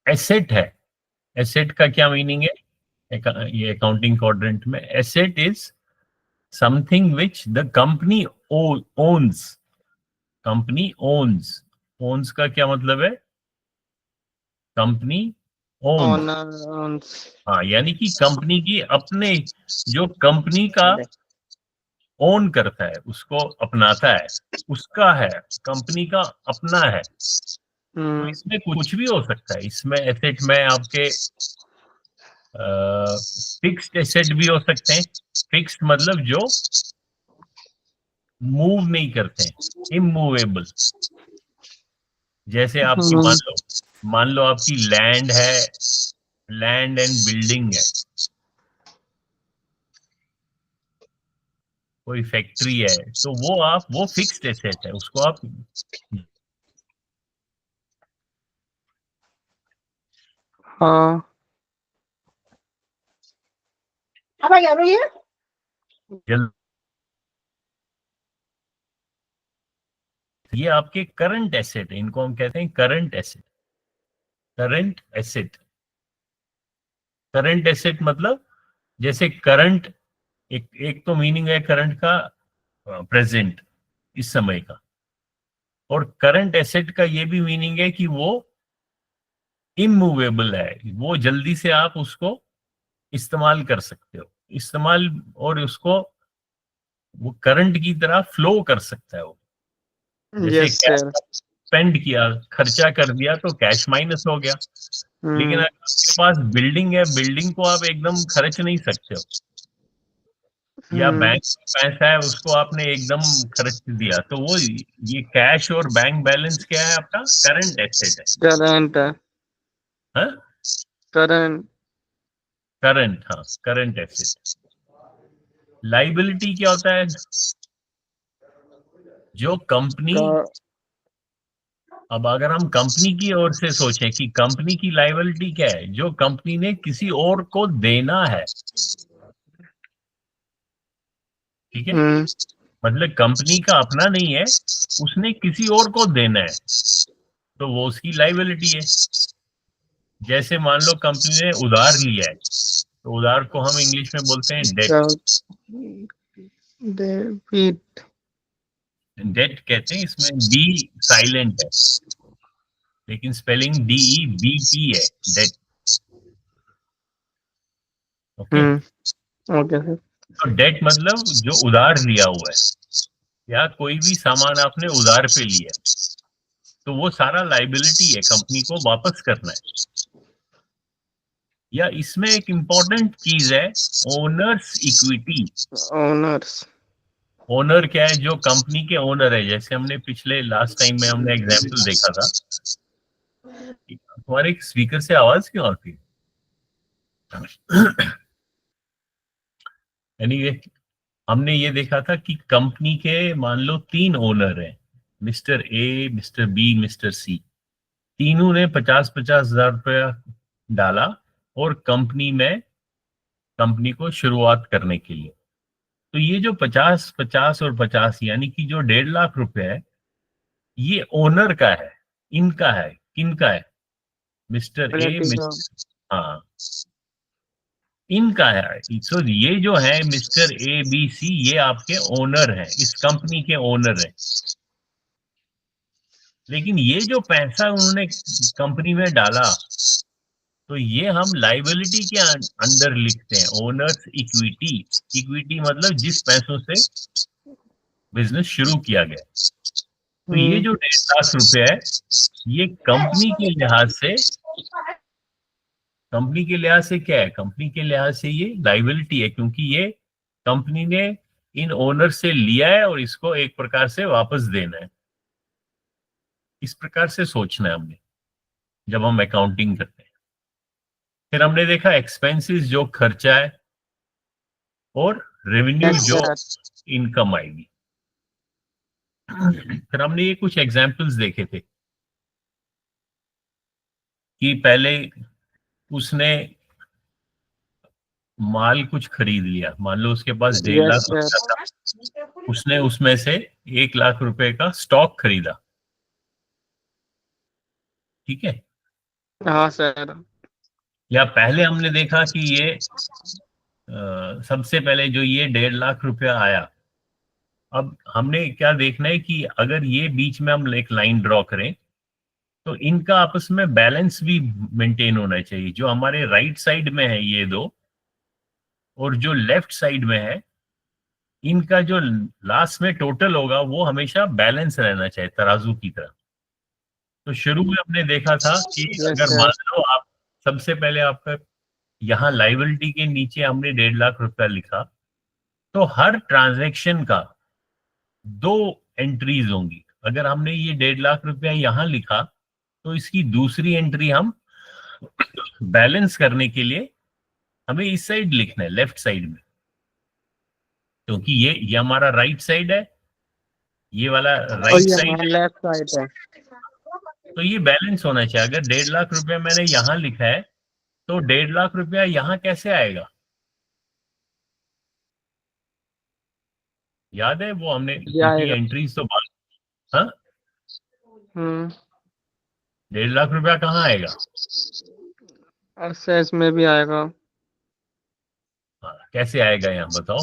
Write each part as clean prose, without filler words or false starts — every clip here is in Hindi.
एसेट है। एसेट का क्या मीनिंग है ये अकाउंटिंग क्वाड्रेंट में? Asset is something which the company owns. Company owns. Owns का क्या मतलब है? Company owns. ओनर। हाँ, यानी कि कंपनी की अपने, जो कंपनी का ओन करता है, उसको अपनाता है, उसका है, कंपनी का अपना है। तो इसमें कुछ भी हो सकता है। इसमें एसेट में आपके फिक्स्ड एसेट भी हो सकते हैं। फिक्स्ड मतलब जो मूव नहीं करते हैं, इमूवेबल। जैसे आपकी मान लो आपकी लैंड है, लैंड एंड बिल्डिंग है, कोई फैक्ट्री है, तो वो फिक्स्ड एसेट है, उसको आप हाँ जल्द, ये आपके करंट एसेट है, इनको हम कहते हैं current asset. Current asset, current asset मतलब जैसे करंट, एक तो मीनिंग है करंट का प्रेजेंट, इस समय का। और करंट एसेट का ये भी मीनिंग है कि वो इमूवेबल है, वो जल्दी से आप उसको इस्तेमाल कर सकते हो, इस्तेमाल, और उसको वो करंट की तरह फ्लो कर सकता है। वो जैसे यस कैश सर। स्पेंड किया, खर्चा कर दिया, तो कैश माइनस हो गया। लेकिन अगर आपके पास बिल्डिंग है, बिल्डिंग को आप एकदम खर्च नहीं सकते हो, या बैंक में पैसा है, उसको आपने एकदम खर्च दिया, तो वो ये कैश और बैंक बैलेंस क्या है? आपका करंट एसेट है। करंट है। हाँ, करंट। करंट, हाँ, करंट एसेट। लाइबिलिटी क्या होता है? जो कंपनी, अब अगर हम कंपनी की ओर से सोचें कि कंपनी की लाइबिलिटी क्या है, जो कंपनी ने किसी और को देना है, ठीक है, मतलब कंपनी का अपना नहीं है, उसने किसी और को देना है, तो वो उसकी लाइबिलिटी है। जैसे मान लो कंपनी ने उधार लिया है, तो उधार को हम इंग्लिश में बोलते हैं डेट। डेबिट। डेट कहते हैं, इसमें डी साइलेंट है, लेकिन स्पेलिंग DEBT है, डेट। ओके। Okay sir. तो डेट मतलब जो उधार लिया हुआ है, या कोई भी सामान आपने उधार पे लिया, तो वो सारा लाइबिलिटी है, कंपनी को वापस करना है। या इसमें एक इंपॉर्टेंट चीज है, ओनर्स इक्विटी। ओनर्स। ओनर क्या है? जो कंपनी के ओनर है। जैसे हमने पिछले लास्ट टाइम में हमने एग्जांपल देखा था, तुम्हारे स्पीकर से आवाज क्यों आती है? एनीवे, हमने ये देखा था कि कंपनी के मान लो 3 ओनर हैं, mister A, mister B, mister C. तीनों ने 50-50 हजार रुपया डाला और कंपनी में, कंपनी को शुरुआत करने के लिए। तो ये जो 50-50 और 50, यानी कि जो 1.5 लाख रुपए है, ये ओनर का है, इनका है, किनका है? मिस्टर ए, मिस्टर, हाँ, इनका है। सो ये जो है मिस्टर ए, बी, सी, ये आपके ओनर हैं, इस कंपनी के ओनर हैं। लेकिन ये जो पैसा उन्होंने कंपनी में डाला, तो ये हम लाइबिलिटी के अंडर लिखते हैं, ओनर्स इक्विटी। इक्विटी मतलब जिस पैसों से बिजनेस शुरू किया गया। तो ये जो 1.5 लाख रुपए है, ये कंपनी के लिहाज से, कंपनी के लिहाज से क्या है? कंपनी के लिहाज से ये लाइबिलिटी है, क्योंकि ये कंपनी ने इन ओनर से लिया है और इसको एक प्रकार से वापस देना है। इस प्रकार से सोचना है हमने जब हम अकाउंटिंग करते हैं। फिर हमने देखा एक्सपेंसेस, जो खर्चा है, और रेवेन्यू, जो इनकम आएगी। फिर हमने ये कुछ एग्जाम्पल्स देखे थे कि पहले उसने माल कुछ खरीद लिया, मान लो उसके पास 1.5 लाख रुपया था, उसने उसमें से 1 लाख रुपए का स्टॉक खरीदा, ठीक है। हाँ सर। या पहले हमने देखा कि ये सबसे पहले जो ये 1.5 लाख रुपया आया, अब हमने क्या देखना है कि अगर ये बीच में हम एक लाइन ड्रॉ करें तो इनका आपस में बैलेंस भी मेंटेन होना चाहिए। जो हमारे राइट साइड में है ये दो और जो लेफ्ट साइड में है, इनका जो लास्ट में टोटल होगा वो हमेशा बैलेंस रहना चाहिए, तराजू की तरह। तो शुरू में हमने देखा था कि यस अगर मान सर। लो आप सबसे पहले आपका यहाँ लाइबिलिटी के नीचे हमने 1.5 लाख रुपया लिखा, तो हर ट्रांजैक्शन का 2 एंट्रीज होंगी। अगर हमने ये 1.5 लाख रुपया यहाँ लिखा तो इसकी दूसरी एंट्री हम बैलेंस करने के लिए हमें इस साइड लिखना है, लेफ्ट साइड में, क्योंकि ये हमारा राइट साइड है, ये वाला और राइट ये साइड हमारा है, लेफ्ट साइड है। तो ये बैलेंस होना चाहिए। अगर 1.5 लाख रुपया मैंने यहाँ लिखा है तो 1.5 लाख रुपया यहाँ कैसे आएगा? याद है वो हमने ये क्योंकि आएगा। एंट्रीज तो बात, हाँ, 1.5 लाख रुपया कहाँ आएगा? एसेस में भी आएगा। हाँ, कैसे आएगा यहाँ बताओ?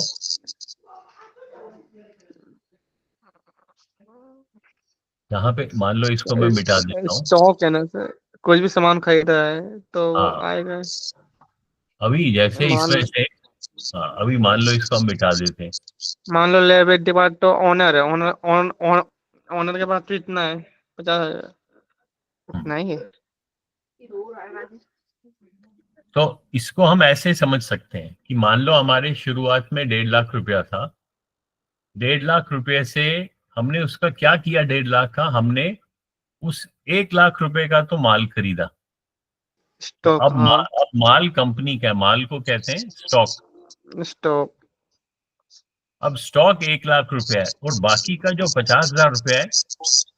यहाँ पे मान लो इसको मैं मिटा देता हूँ। स्टॉक है ना सर, कुछ भी सामान खरीदा है तो वो हाँ, आएगा। अभी जैसे मान इसमें से, हाँ, अभी मान लो इसको हम मिटा देते हैं। मान लो लायबिलिटी पार्ट तो ऑनर है, ऑनर के पास तो इतना है, 50,000 उतना ही है। तो इसको हम ऐसे समझ सकते हैं कि मान लो हमारे शुरुआत में 1.5 लाख रुपया था। 1.5 लाख रुपये से हमने उसका क्या किया? 1.5 लाख का हमने उस 1 लाख रुपए का तो माल खरीदा। तो स्टॉक, हाँ। अब माल कंपनी का है, माल को कहते हैं स्टॉक। स्टॉक। अब स्टॉक 1 लाख रुपया है और बाकी का जो 50,000 रुपया है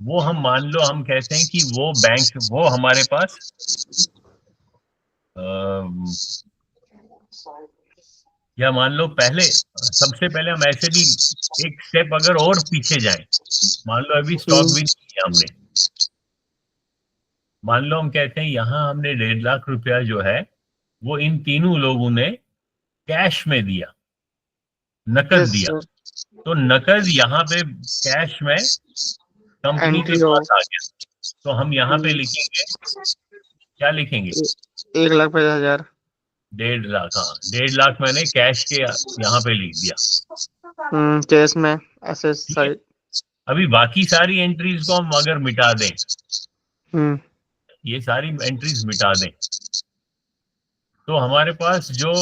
वो हम मान लो हम कहते हैं कि वो बैंक, वो हमारे पास या मान लो पहले, सबसे पहले हम ऐसे भी एक स्टेप अगर और पीछे जाएं, मान लो अभी स्टॉक भी नहीं किया हमने, मान लो हम कहते हैं यहां हमने 1.5 लाख रुपया जो है वो इन तीनों लोगों ने कैश में दिया, नकद यस दिया। सर। तो नकद यहाँ पे कैश में कंपनी के एंट्री हो। पास आ गया, तो हम यहाँ पे लिखेंगे, क्या लिखेंगे? 1,50,000। 1.5 लाख, हाँ, 1.5 लाख मैंने कैश के यहाँ पे लिख दिया। केस में एसेस ठीक है, साइड। अभी बाकी सारी एंट्रीज को हम अगर मिटा दें, हम्म ये सारी एंट्रीज मिटा दें, तो हमारे पास जो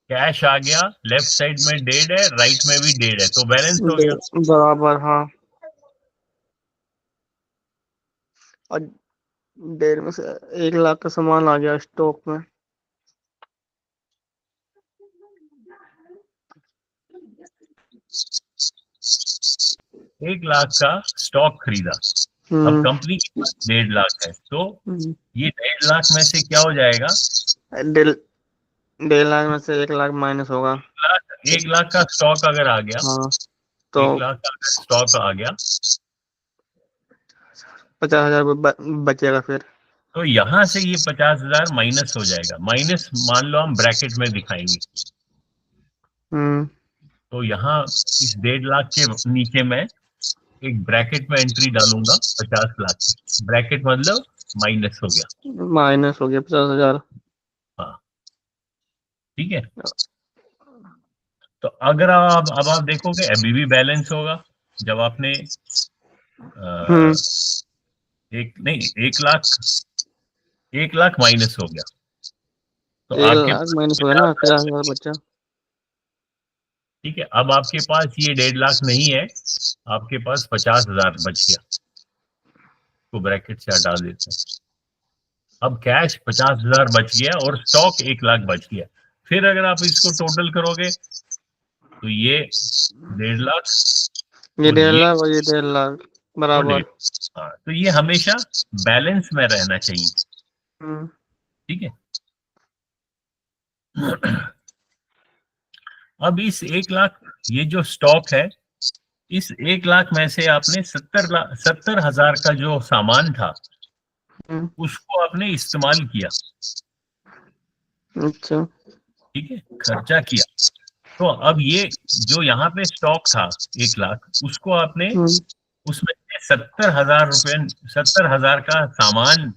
कैश आ गया, लेफ्ट साइड में 1.5 है, राइट में भी 1.5 है, तो बैलेंस हो गया। बराबर, हाँ। और 1.5 में से 1,00,000 का सामान आ गया स्टॉक में। 1 लाख का स्टॉक खरीदा, अब कंपनी के पास 1.5 लाख है, तो ये 1.5 लाख में से क्या हो जाएगा? 1,50,000 में से 1,00,000 माइनस होगा। 1 लाख का स्टॉक अगर आ गया, हाँ, तो 1 लाख का अगर स्टॉक आ गया 50,000 बचेगा फिर। तो यहां से ये 50,000 माइनस हो जाएगा। माइनस मान लो हम ब्रैकेट में दिखाएंगे, तो यहाँ इस 1.5 लाख के नीचे मैं एक ब्रैकेट में एंट्री डालूंगा 50 लाख, ब्रैकेट मतलब माइनस हो गया। माइनस हो गया 50,000। हाँ, ठीक है। तो अगर आप अब आप देखोगे अभी भी बैलेंस होगा। जब आपने एक नहीं 1 लाख माइनस हो गया, तो 1,00,000 आपके माइनस हो गया ना, 50,000 बचा। ठीक है, अब आपके पास ये 1.5 लाख नहीं है, आपके पास 50,000 बच गया, तो ब्रैकेट से हटा देते हैं। अब कैश 50,000 बच गया और स्टॉक 1 लाख बच गया। फिर अगर आप इसको टोटल करोगे तो ये 1.5 लाख ये और 1,50,000 और ये 1,50,000 वो बराबर। 1.5, हाँ, तो ये हमेशा बैलेंस में रहना चाहिए। ठीक है। अब इस 1 लाख, ये जो स्टॉक है, इस 1 लाख में से आपने 70,000 का जो सामान था उसको आपने इस्तेमाल किया, अच्छा। ठीक है, खर्चा किया। तो अब ये जो यहाँ पे स्टॉक था 1 लाख, उसको आपने उसमें से 70,000 रुपये, 70,000 का सामान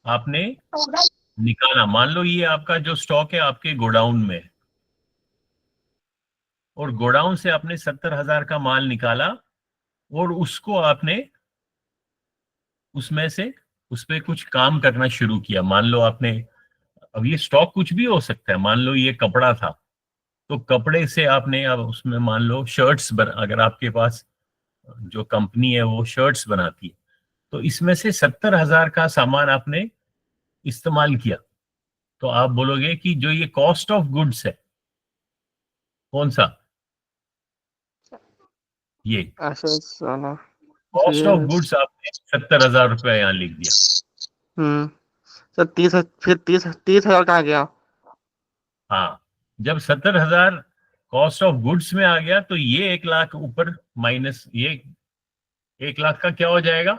आपने निकाला। मान लो ये आपका जो स्टॉक है आपके गोडाउन में है, और गोडाउन से आपने 70,000 का माल निकाला, और उसको आपने उसमें से उस पे कुछ काम करना शुरू किया। मान लो आपने, अब ये स्टॉक कुछ भी हो सकता है, मान लो ये कपड़ा था, तो कपड़े से आपने अब उसमें मान लो शर्ट्स अगर आपके पास जो कंपनी है वो शर्ट्स बनाती है, तो इसमें से 70,000 का सामान आपने इस्तेमाल किया। तो आप बोलोगे कि जो ये कॉस्ट ऑफ गुड्स है, कौन सा, ये अच्छा साला। कॉस्ट ऑफ फिर गुड्स आपने 70,000 रुपया यहाँ लिख दिया। सर 30,000 कहाँ गया? हाँ, जब 70,000 कॉस्ट ऑफ गुड्स में आ गया, तो ये 1 लाख ऊपर माइनस ये 1 लाख का क्या हो जाएगा,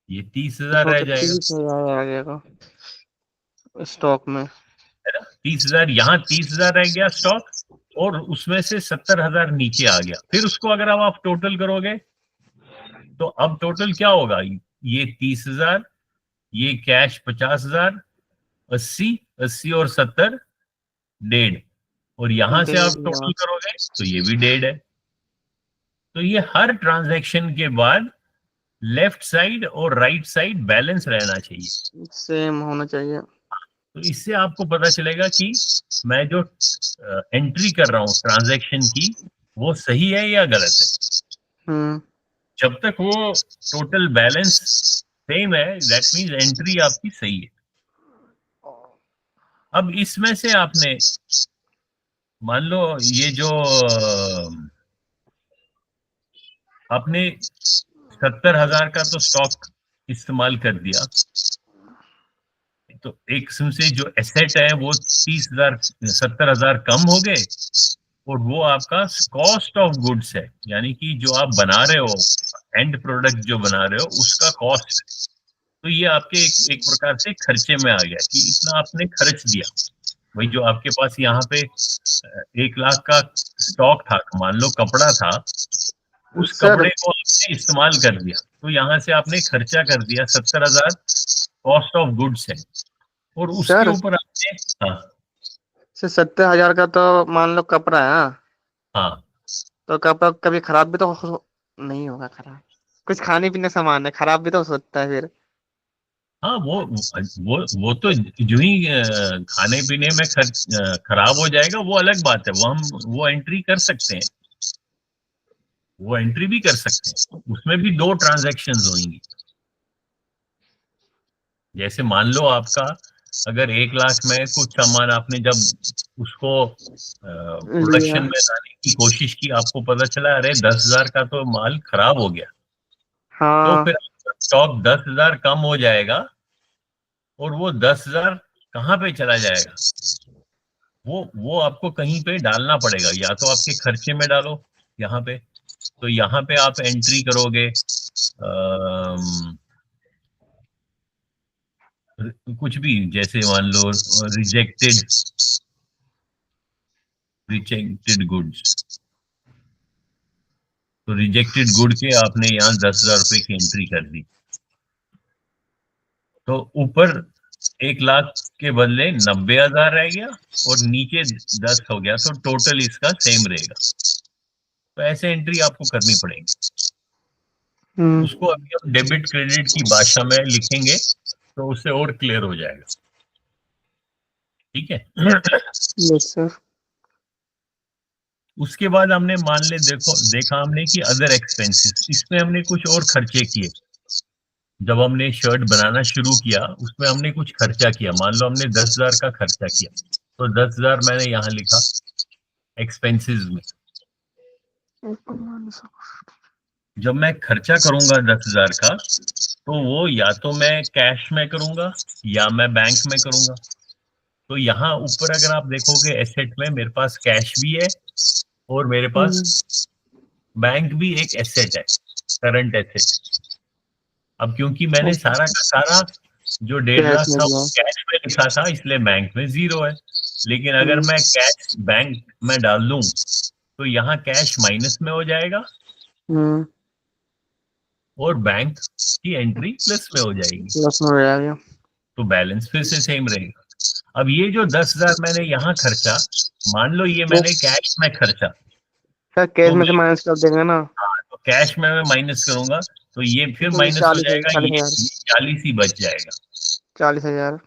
ये 30,000 इसमें रह तो जाएगा, 30,000 आ जाएगा स्टॉक में। है ना। 30,000 यहाँ, 30,000 रह गया स्टॉक, और उसमें से 70,000 नीचे आ गया। फिर उसको अगर अब आप टोटल करोगे, तो अब टोटल क्या होगा, ये 30,000, ये कैश 50,000, 80, 80 और 70, 1.5, और यहां से आप टोटल करोगे तो ये भी 1.5 है। तो ये हर ट्रांजैक्शन के बाद लेफ्ट साइड और राइट साइड बैलेंस रहना चाहिए। सेम होना चाहिए। तो इससे आपको पता चलेगा कि मैं जो एंट्री कर रहा हूँ ट्रांजैक्शन की, वो सही है या गलत है। जब तक वो टोटल बैलेंस सेम है, दैट मीन्स एंट्री आपकी सही है। अब इसमें से आपने मान लो ये जो आपने 70,000 का तो स्टॉक इस्तेमाल कर दिया, तो एक किस्म से जो एसेट है वो 30,000, 70,000 कम हो गए, और वो आपका कॉस्ट ऑफ गुड्स है, यानी कि जो आप बना रहे हो, एंड प्रोडक्ट जो बना रहे हो उसका कॉस्ट, तो ये आपके एक प्रकार से खर्चे में आ गया कि इतना आपने खर्च दिया। वही जो आपके पास यहाँ पे 1 लाख का स्टॉक था, मान लो कपड़ा था, उस सर कपड़े को आपने इस्तेमाल कर दिया, तो यहाँ से आपने खर्चा कर दिया, 70,000 कॉस्ट ऑफ गुड्स है, और उसके सर ऊपर आपने, हाँ 70,000 का तो मान लो कपड़ा है, हाँ? हाँ तो कपड़ा कभी खराब भी तो नहीं होगा खराब। कुछ खाने पीने सामान है, खराब भी तो हो सकता है फिर। हाँ, वो तो जो ही खाने पीने में खराब हो जाएगा वो अलग बात है, वो हम वो एंट्री कर सकते हैं, वो एंट्री भी कर सकते हैं, उसमें भी 2 ट्रांजैक्शंस होंगी। जैसे मान लो आपका अगर 1 लाख में कुछ सामान आपने जब उसको लिया। प्रोडक्शन में लाने की कोशिश की, आपको पता चला अरे 10,000 का तो माल खराब हो गया, तो हाँ फिर स्टॉक 10,000 कम हो जाएगा, और वो 10,000 कहाँ पे चला जाएगा, वो आपको कहीं पे डालना पड़ेगा, या तो आपके खर्चे में डालो यहाँ पे, तो यहाँ पे आप एंट्री करोगे कुछ भी, जैसे मान लो रिजेक्टेड रिजेक्टेड गुड्स, तो रिजेक्टेड गुड के आपने यहाँ 10,000 रुपए की एंट्री कर दी, तो ऊपर 1 लाख के बदले 90,000 रह गया, और नीचे 10 हो गया, तो टोटल इसका सेम रहेगा। तो ऐसे एंट्री आपको करनी पड़ेगी। उसको अभी हम डेबिट क्रेडिट की भाषा में लिखेंगे, तो उससे और क्लियर हो जाएगा, ठीक है। Yes sir. उसके बाद हमने मान ले देखा हमने कि अदर एक्सपेंसेस, इसमें हमने कुछ और खर्चे किए। जब हमने शर्ट बनाना शुरू किया, उसमें हमने कुछ खर्चा किया, मान लो हमने 10,000 का खर्चा किया, तो 10,000 मैंने यहाँ लिखा एक्सपेंसेस में। जब मैं खर्चा करूंगा 10,000 का, तो वो या तो मैं कैश में करूंगा या मैं बैंक में करूंगा। तो यहाँ ऊपर अगर आप देखोगे एसेट में मेरे पास कैश भी है, और मेरे पास बैंक भी एक एसेट है, करंट एसेट। अब क्योंकि मैंने सारा का सारा जो 1.5 कैश लाख में था दिया। वो कैश में लिखा था, इसलिए बैंक में 0 है। लेकिन अगर मैं कैश बैंक में डाल दूं तो यहाँ कैश माइनस में हो जाएगा हम्म। और बैंक की एंट्री प्लस में हो जाएगी, प्लस में हो जाएगा। तो बैलेंस फिर से सेम रहेगा। अब ये जो 10,000 मैंने यहाँ खर्चा, मान लो ये वो मैंने कैश में खर्चा, सर कैश तो में से मैं माइनस कर देंगे ना, तो कैश में मैं माइनस करूंगा तो ये फिर तो ये माइनस हो 40 जाएगा, 40,000। ये 40 ही बच जाएगा। 40,000।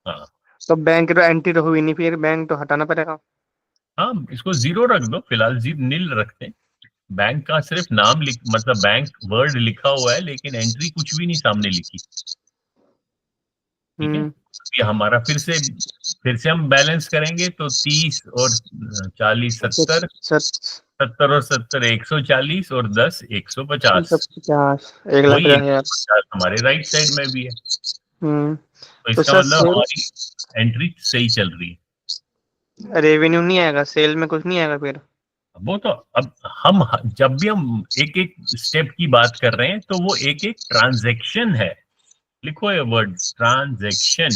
हाँ तो बैंक तो एंट्री तो हुई नहीं, फिर बैंक तो हटाना पड़ेगा। हाँ, इसको 0 रख दो फिलहाल, नील रखते हैं। बैंक का सिर्फ नाम मतलब बैंक वर्ड लिखा हुआ है, लेकिन एंट्री कुछ भी नहीं सामने लिखी। ठीक है, हम्म। ये हमारा फिर से हम बैलेंस करेंगे तो 30 और 40 70, सत 70 और 70 140 और 10 150। 50, 1,50,000। वही 150 हमारे राइट साइड में भी है, हम्म। तो तो इसका सर मतलब सेल, हमारी एंट्री सही चल रही है। रेवेन्यू नहीं आएगा, सेल में कुछ नहीं आएगा फिर। वो तो अब हम जब भी हम एक एक स्टेप की बात कर रहे हैं तो वो एक एक ट्रांजैक्शन है। लिखो ये वर्ड ट्रांजैक्शन,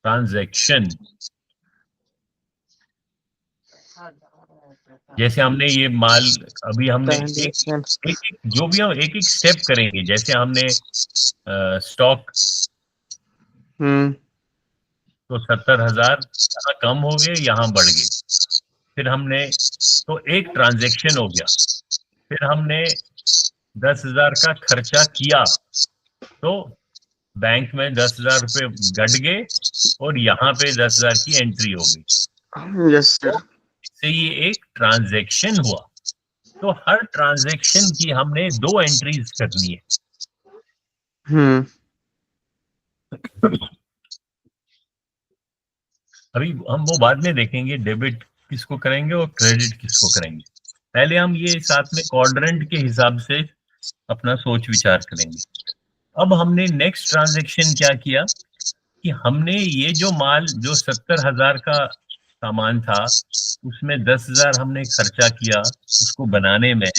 ट्रांजैक्शन। जैसे हमने ये माल, अभी हमने ट्रांजेक्शन। एक जो भी हम एक एक स्टेप करेंगे, जैसे हमने स्टॉक हम्म। तो 70,000 यहाँ कम हो गए, यहाँ बढ़ गए। फिर हमने तो एक ट्रांजैक्शन हो गया। फिर हमने 10,000 का खर्चा किया तो बैंक में 10,000 रुपये घट गए और यहाँ पे 10,000 की एंट्री हो गई। यस तो सर। इससे ये एक ट्रांजैक्शन हुआ। तो हर ट्रांजैक्शन की हमने 2 एंट्रीज करनी है। हम्म। अभी हम वो बाद में देखेंगे डेबिट किसको करेंगे और क्रेडिट किसको करेंगे। पहले हम ये साथ में क्वाड्रेंट के हिसाब से अपना सोच विचार करेंगे। अब हमने नेक्स्ट ट्रांजैक्शन क्या किया कि हमने ये जो माल जो 70,000 का सामान था उसमें 10,000 हमने खर्चा किया उसको बनाने में,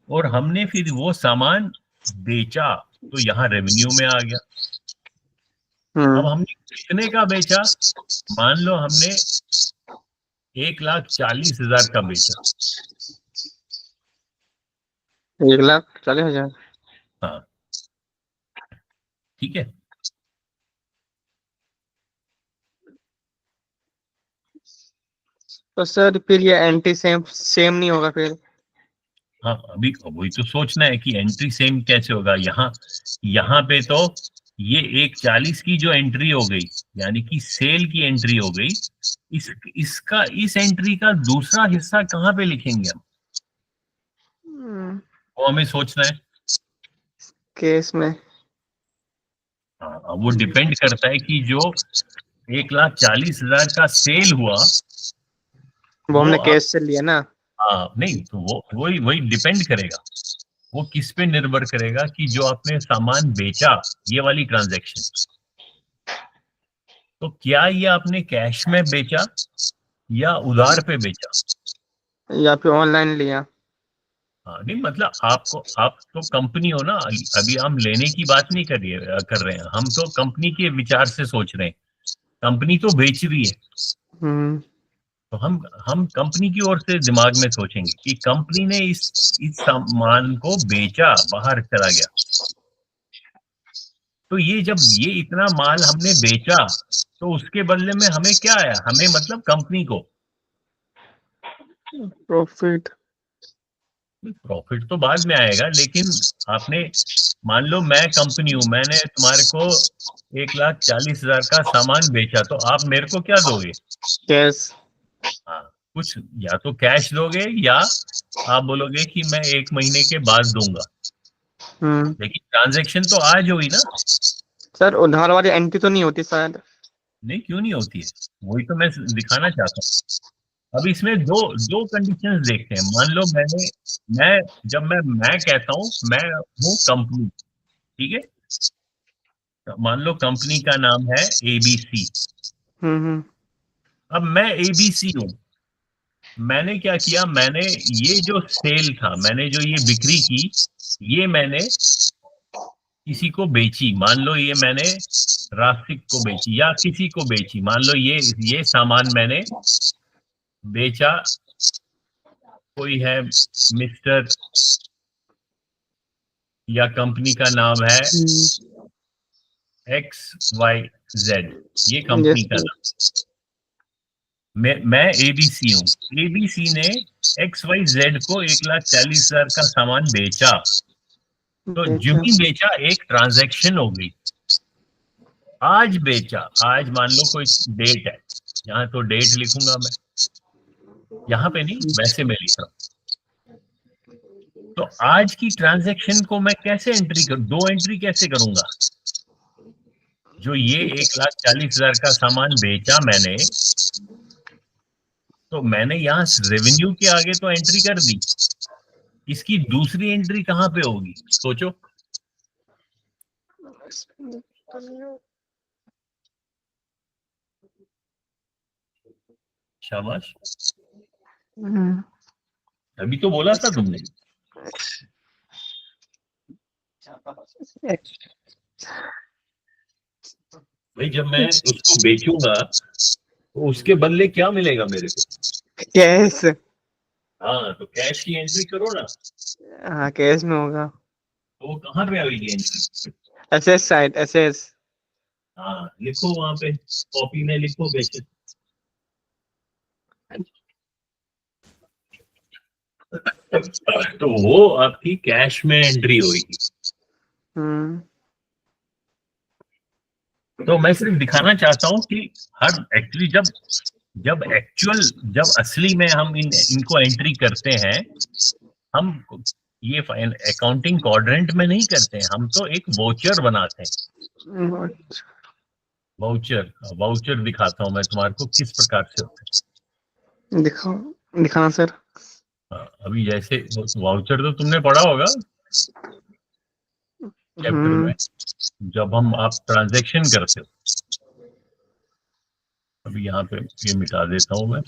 और हमने फिर वो सामान बेचा तो यहाँ रेवेन्यू में आ गया। अब हम्म। हमने कितने का बेचा, मान लो हमने 1,40,000 का बेचा। 1,40,000। हाँ ठीक है। तो सर फिर ये एंट्री सेम सेम नहीं होगा फिर। हाँ अभी वही तो सोचना है कि एंट्री सेम कैसे होगा। यहाँ यहाँ पे तो ये 1,40 की जो एंट्री हो गई यानी कि सेल की एंट्री हो गई, इस एंट्री का दूसरा हिस्सा कहाँ पे लिखेंगे हम, वो हमें सोचना है। केस में। हाँ वो डिपेंड करता है कि जो 1,40,000 का सेल हुआ वो वो हमने आप, केस से लिया ना। हाँ नहीं तो वो वही वही डिपेंड करेगा। वो किस पे निर्भर करेगा कि जो आपने सामान बेचा, ये वाली ट्रांजैक्शन, तो क्या ये आपने कैश में बेचा या उधार पे बेचा। या फिर ऑनलाइन लिया। हाँ नहीं मतलब आपको, आप तो कंपनी हो ना, अभी हम लेने की बात नहीं कर रहे हैं, हम तो कंपनी के विचार से सोच रहे हैं। कंपनी तो बेच रही है, हम्म। तो हम कंपनी की ओर से दिमाग में सोचेंगे कि कंपनी ने इस सामान को बेचा, बाहर चला गया। तो ये जब ये इतना माल हमने बेचा तो उसके बदले में हमें क्या आया, हमें मतलब कंपनी को प्रॉफिट। प्रॉफिट तो बाद में आएगा। लेकिन आपने, मान लो मैं कंपनी हूं, मैंने तुम्हारे को 1,40,000 का सामान बेचा, तो आप मेरे को क्या दोगे। केस। हाँ कुछ या तो कैश दोगे या आप बोलोगे कि मैं 1 महीने के बाद दूंगा। हम्म। लेकिन ट्रांजैक्शन तो आज हुई ना। सर उधार वाली एंट्री तो नहीं होती शायद। नहीं क्यों नहीं होती है, वही तो मैं दिखाना चाहता हूँ। अब इसमें दो दो कंडीशंस देखते हैं। मान लो मैं जब मैं कहता हूँ मैं हूँ कंपनी, ठीक है, तो मान लो कंपनी का नाम है ABC। हम्म। अब मैं ABC हूँ, मैंने क्या किया, मैंने ये जो सेल था, मैंने जो ये बिक्री की, ये मैंने किसी को बेची। मान लो ये मैंने राशिक को बेची या किसी को बेची। मान लो ये सामान मैंने बेचा, कोई है मिस्टर, या कंपनी का नाम है XYZ, ये कंपनी यस का नाम। मैं ABC हूँ। ABC ने XYZ को 1,40,000 का सामान बेचा। तो जो बेचा। ही बेचा, एक ट्रांजैक्शन हो गई। आज बेचा, आज मान लो कोई डेट है, यहाँ तो डेट लिखूंगा मैं, यहाँ पे नहीं, वैसे मैं लिख रहा हूँ। तो आज की ट्रांजैक्शन को मैं कैसे एंट्री करूं, दो एंट्री कैसे करूंगा? जो ये 1,40,000 का सामान बेचा मैंने, तो मैंने यहाँ रेवेन्यू के आगे तो एंट्री कर दी, इसकी दूसरी एंट्री कहाँ पे होगी? सोचो। शाबाश, अभी तो बोला था तुमने। भाई जब मैं उसको बेचूंगा तो उसके बदले क्या मिलेगा मेरे को? कैश। हाँ, तो कैश की एंट्री करो ना। हाँ कैश में होगा। तो वो कहाँ पे आएगी एंट्री? SS side, SS. हाँ, लिखो वहां पे, कॉपी में लिखो बेचे। तो वो आपकी कैश में एंट्री होगी। तो मैं सिर्फ दिखाना चाहता हूँ कि हर एक्चुअली जब असली में हम इनको एंट्री करते हैं, हम ये अकाउंटिंग क्वाड्रेंट में नहीं करते हैं, हम तो एक वाउचर बनाते हैं। वाउचर, वाउचर दिखाता हूँ मैं तुम्हारे को किस प्रकार से होता है। दिखाओ, दिखाना सर। अभी जैसे वाउचर तो तुमने पढ़ा होगा चैप्टर में, जब आप ट्रांजैक्शन करते हो। अभी यहाँ पे ये मिटा देता हूँ मैं।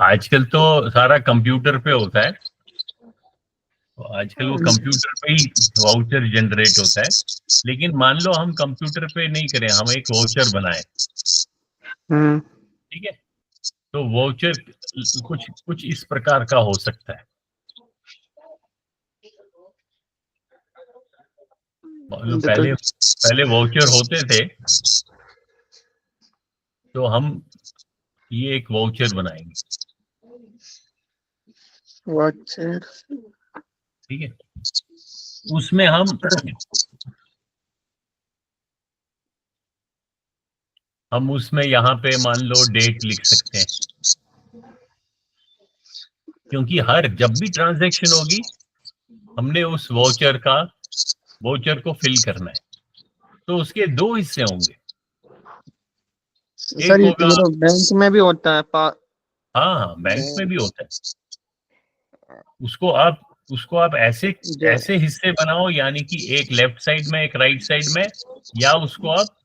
आजकल तो सारा कंप्यूटर पे होता है, तो आजकल वो कंप्यूटर पे ही वाउचर जनरेट होता है। लेकिन मान लो हम कंप्यूटर पे नहीं करें, हम एक वाउचर बनाए, ठीक है? तो वाउचर कुछ कुछ इस प्रकार का हो सकता है। पहले वाउचर होते थे, तो हम ये एक वाउचर बनाएंगे, वाउचर, ठीक है? उसमें हम उसमें यहाँ पे मान लो डेट लिख सकते हैं, क्योंकि जब भी ट्रांजैक्शन होगी हमने उस वाउचर को फिल करना है। तो उसके दो हिस्से होंगे, एक सर ये होगा, तो बैंक में भी होता है। हाँ बैंक में भी होता है। उसको आप ऐसे ऐसे हिस्से बनाओ, यानी कि एक लेफ्ट साइड में, एक राइट साइड में, या उसको आप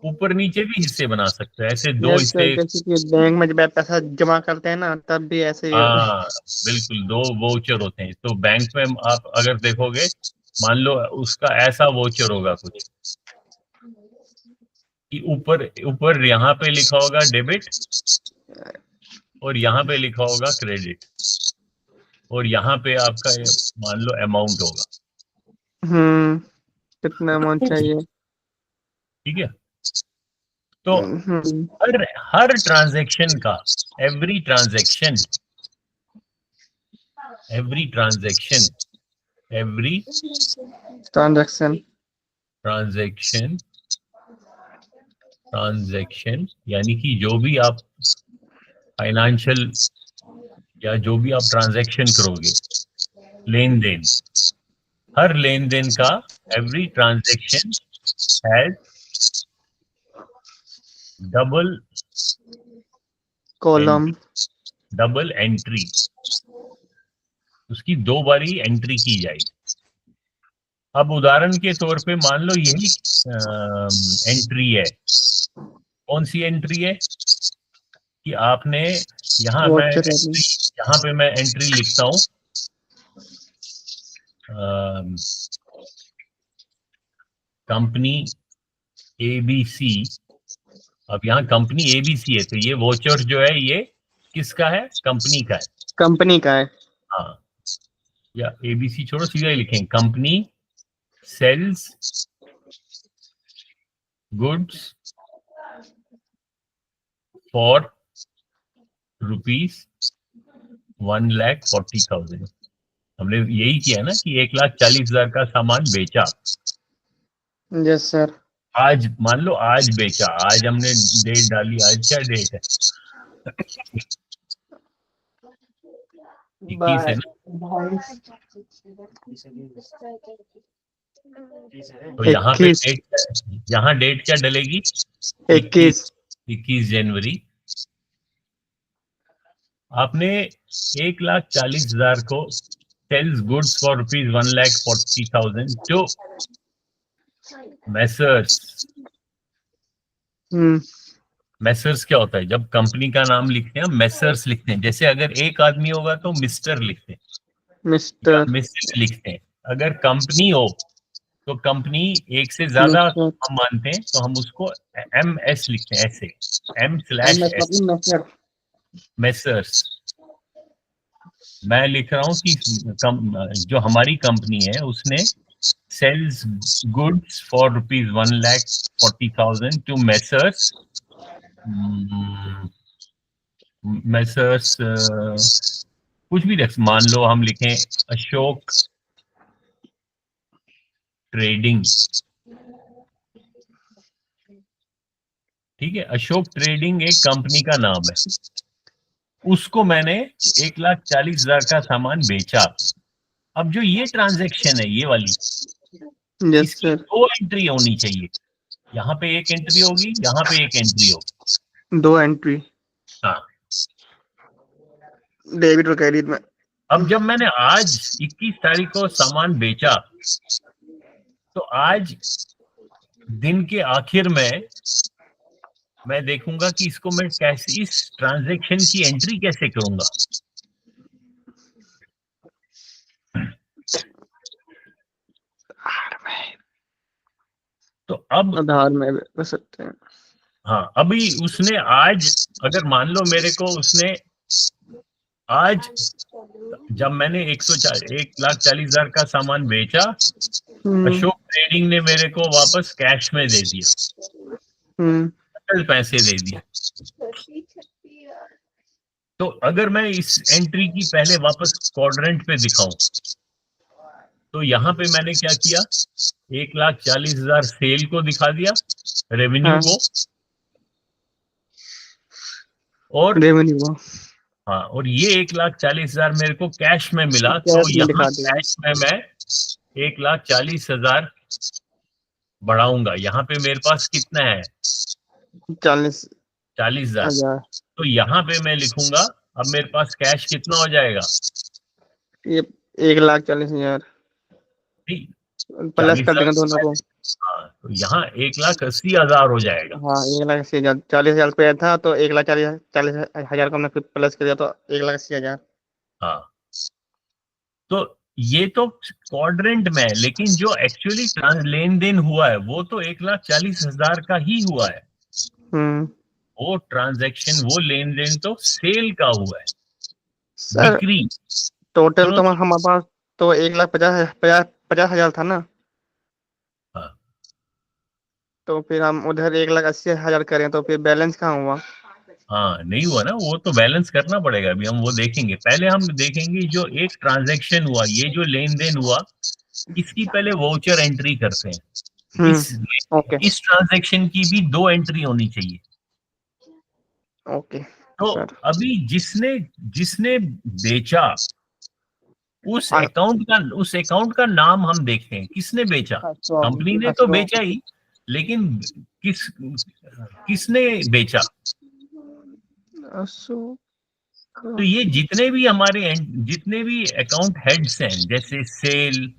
ऊपर नीचे भी हिस्से बना सकते हो, ऐसे दो यस सर, हिस्से। जैसे कि बैंक में जब आप पैसा जमा करते हैं ना, तब भी ऐसे हाँ बिल्कुल, दो वाउचर होते हैं। तो बैंक में आप अगर देखोगे, मान लो उसका ऐसा वाउचर होगा कुछ, कि ऊपर ऊपर यहाँ पे लिखा होगा डेबिट, और यहाँ पे लिखा होगा क्रेडिट, और यहाँ पे आपका मान लो अमाउंट होगा, कितना अमाउंट चाहिए। ठीक है? तो हर ट्रांजैक्शन का, every transaction every transaction every transaction transaction यानी कि जो भी आप फाइनेंशियल या जो भी आप ट्रांजैक्शन करोगे, लेन देन, हर लेन देन का, every transaction has column. Double entry, उसकी दो बारी एंट्री की जाएगी। अब उदाहरण के तौर पे मान लो यही एंट्री है। कौन सी एंट्री है कि आपने यहाँ मैं वाउचर एंट्री, यहाँ पे मैं एंट्री लिखता हूँ कंपनी ABC। अब यहाँ कंपनी ABC है तो ये वोचर जो है ये किसका है? कंपनी का है। कंपनी का है। हाँ, या ABC छोड़ो, सीधा ही लिखेंगे कंपनी सेल्स गुड्स फॉर ₹1,40,000। हमने यही किया ना कि 1,40,000 का सामान बेचा। Yes sir. आज मान लो आज बेचा, आज हमने डेट डाली, आज क्या डेट है? 21 है ना? तो यहाँ पे 21 डेट, यहाँ डेट क्या डलेगी? 21 21 जनवरी। आपने 1,40,000 को सेल्स गुड्स फॉर ₹1,40,000 जो मैसर्स, मैसर्स क्या होता है? जब कंपनी का नाम लिखते हैं मैसर्स लिखते हैं। जैसे अगर एक आदमी होगा तो मिस्टर लिखते हैं या मिस्टर मिसेस लिखते हैं। अगर कंपनी हो तो कंपनी एक से ज्यादा हम मानते हैं तो हम उसको MS लिखते हैं, ऐसे M/S मैसर्स। मैं लिख रहा हूं कि जो हमारी कंपनी है उसने sales goods for ₹1,40,000 to Messrs कुछ भी रख, मान लो हम लिखें अशोक ट्रेडिंग। ठीक है, अशोक ट्रेडिंग एक कंपनी का नाम है। उसको मैंने 1,40,000 का सामान बेचा। अब जो ये ट्रांजैक्शन है ये वाली, यस इसकी सर। 2 एंट्री होनी चाहिए। यहाँ पे एक एंट्री होगी, यहाँ पे एक एंट्री होगी। 2 एंट्री हाँ, डेबिट और क्रेडिट में। अब जब मैंने आज 21 तारीख को सामान बेचा तो आज दिन के आखिर में मैं देखूंगा कि इसको मैं कैसे, इस ट्रांजैक्शन की एंट्री कैसे करूंगा। तो अब आधार में कर सकते हैं। हाँ, अभी उसने आज, अगर मान लो मेरे को उसने आज, जब मैंने 1,40,000 का सामान बेचा, अशोक ट्रेडिंग ने मेरे को वापस कैश में दे दिया, पैसे दे दिए। तो अगर मैं इस एंट्री की पहले वापस क्वाड्रेंट पे दिखाऊं तो यहाँ पे मैंने क्या किया, 1,40,000 सेल को दिखा दिया, रेवेन्यू को, और रेवेन्यू को। हाँ, और ये 1,40,000 मेरे को कैश में मिला। तो यहाँ कैश में मैं 1,40,000 बढ़ाऊंगा। यहाँ पे मेरे पास कितना है? 40,000। तो यहाँ पे मैं लिखूंगा, अब मेरे पास कैश कितना हो जाएगा? ये 1,40,000 ठीक, प्लस कर देंगे दोनों को। हाँ, तो यहाँ 1,80,000 हो जाएगा। हाँ, 1,80,000 40,000 रुपया था तो 1,40,000 को हमने फिर प्लस कर दिया तो 1,80,000। हाँ, तो ये तो क्वाड्रेंट में है, लेकिन जो एक्चुअली लेन देन हुआ है वो तो 1,40,000 का ही हुआ है। वो ट्रांजैक्शन, वो लेन देन तो सेल का हुआ है, सर बिक्री। टोटल तो हमारे पास तो 1,50,000 था ना। हाँ, तो फिर हम उधर 1,80,000 करें तो फिर बैलेंस कहाँ हुआ? हाँ, नहीं हुआ ना, वो तो बैलेंस करना पड़ेगा। अभी हम वो देखेंगे। पहले हम देखेंगे जो एक ट्रांजैक्शन हुआ, ये जो लेन देन हुआ, इसकी पहले वाउचर एंट्री करते हैं। इस ट्रांजैक्शन की भी 2 एंट्री होनी चाहिए। ओके तो अभी जिसने बेचा उस अकाउंट का नाम हम देखते हैं, किसने बेचा? कंपनी ने तो बेचा ही, लेकिन किसने बेचा? तो ये जितने भी अकाउंट हेड्स हैं, जैसे sale,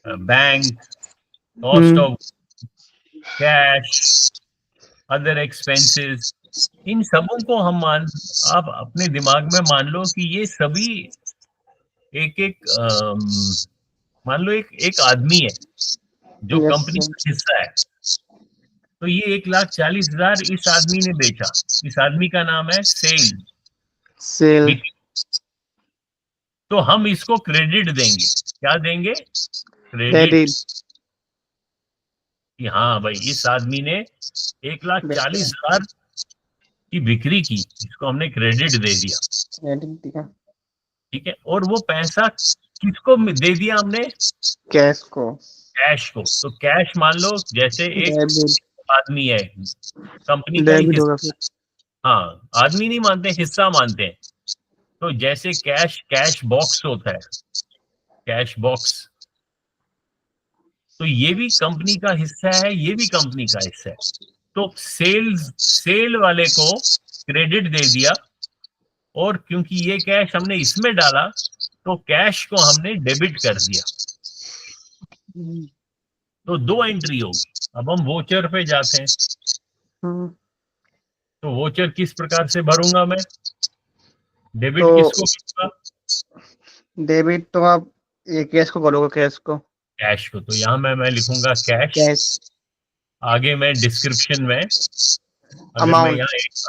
bank, cost of cash, other expenses, इन सबों को आप अपने दिमाग में मान लो कि ये सभी एक एक मान लो एक आदमी है जो यस कंपनी सर, का हिस्सा है। तो ये 1,40,000 इस आदमी ने बेचा। इस आदमी का नाम है सेल, सेल, तो हम इसको क्रेडिट देंगे। क्या देंगे? क्रेडिट। क्रेडिट, कि हाँ भाई, इस आदमी ने 1,40,000 की बिक्री की, इसको हमने क्रेडिट दे दिया। क्रेडिट दिया, ठीक है, और वो पैसा किसको दे दिया हमने? कैश को, कैश को। तो कैश मान लो जैसे एक डेबिट, आदमी है, कंपनी का ही डेबिट होगा हिस्सा। फिर। हाँ, आदमी नहीं मानते, हिस्सा मानते हैं। तो जैसे कैश बॉक्स होता है, कैश बॉक्स, तो ये भी कंपनी का हिस्सा है, ये भी कंपनी का हिस्सा है। तो सेल वाले को क्रेडिट दे दिया, और क्योंकि ये कैश हमने इसमें डाला तो कैश को हमने डेबिट कर दिया। तो 2 एंट्री होगी। अब हम वोचर पे जाते हैं। तो वोचर किस प्रकार से भरूंगा मैं? डेबिट तो किसको करूंगा? डेबिट तो आप ये कैश को करोगे, कैश को, कैश को। तो यहां मैं लिखूंगा कैश। कैश, आगे मैं डिस्क्रिप्शन में अमाउंट,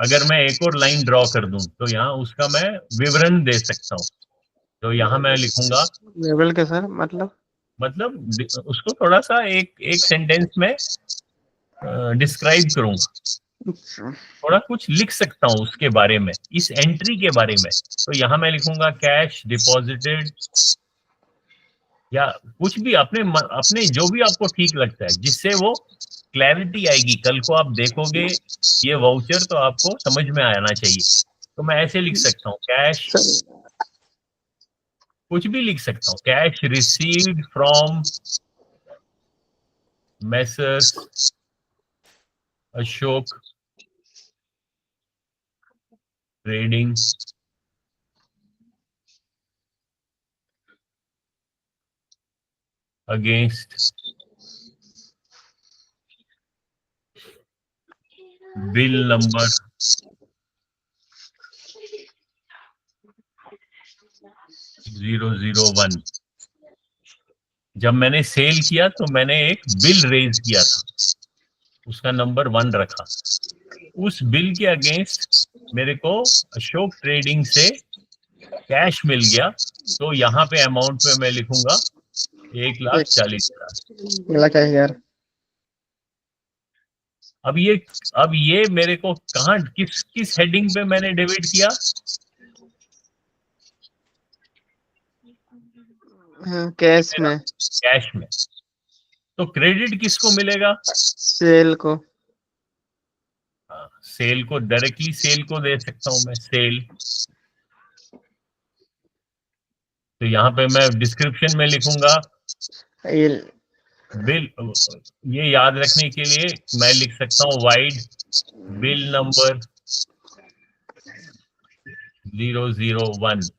अगर मैं एक और लाइन ड्रॉ कर दूं तो यहाँ उसका मैं विवरण दे सकता हूँ। तो यहाँ मैं लिखूंगा, लेवल के सर, मतलब उसको थोड़ा सा एक सेंटेंस में डिस्क्राइब करूंगा, थोड़ा कुछ लिख सकता हूँ उसके बारे में, इस एंट्री के बारे में। तो यहाँ मैं लिखूंगा कैश डिपॉजिटेड, या कुछ भी अपने जो भी आपको ठीक लगता है, जिससे वो क्लैरिटी आएगी। कल को आप देखोगे ये वाउचर तो आपको समझ में आना चाहिए। तो मैं ऐसे लिख सकता हूँ कैश, कुछ भी लिख सकता हूँ, cash received from Messrs Ashok trading against bill number 001। जब मैंने सेल किया तो मैंने एक बिल रेज किया था, उसका नंबर 1 रखा। उस बिल के अगेंस्ट मेरे को अशोक ट्रेडिंग से कैश मिल गया। तो यहाँ पे अमाउंट पे मैं लिखूंगा 1,40,000। $1,40,000। अब ये मेरे को कहाँ, किस हेडिंग पे मैंने डेबिट किया? कैश में, कैश में। तो क्रेडिट किसको मिलेगा? सेल को, सेल को, डायरेक्टली सेल को दे सकता हूं मैं, सेल। तो यहाँ पे मैं डिस्क्रिप्शन में लिखूंगा बिल। ये याद रखने के लिए मैं लिख सकता हूँ वाइड बिल नंबर 001।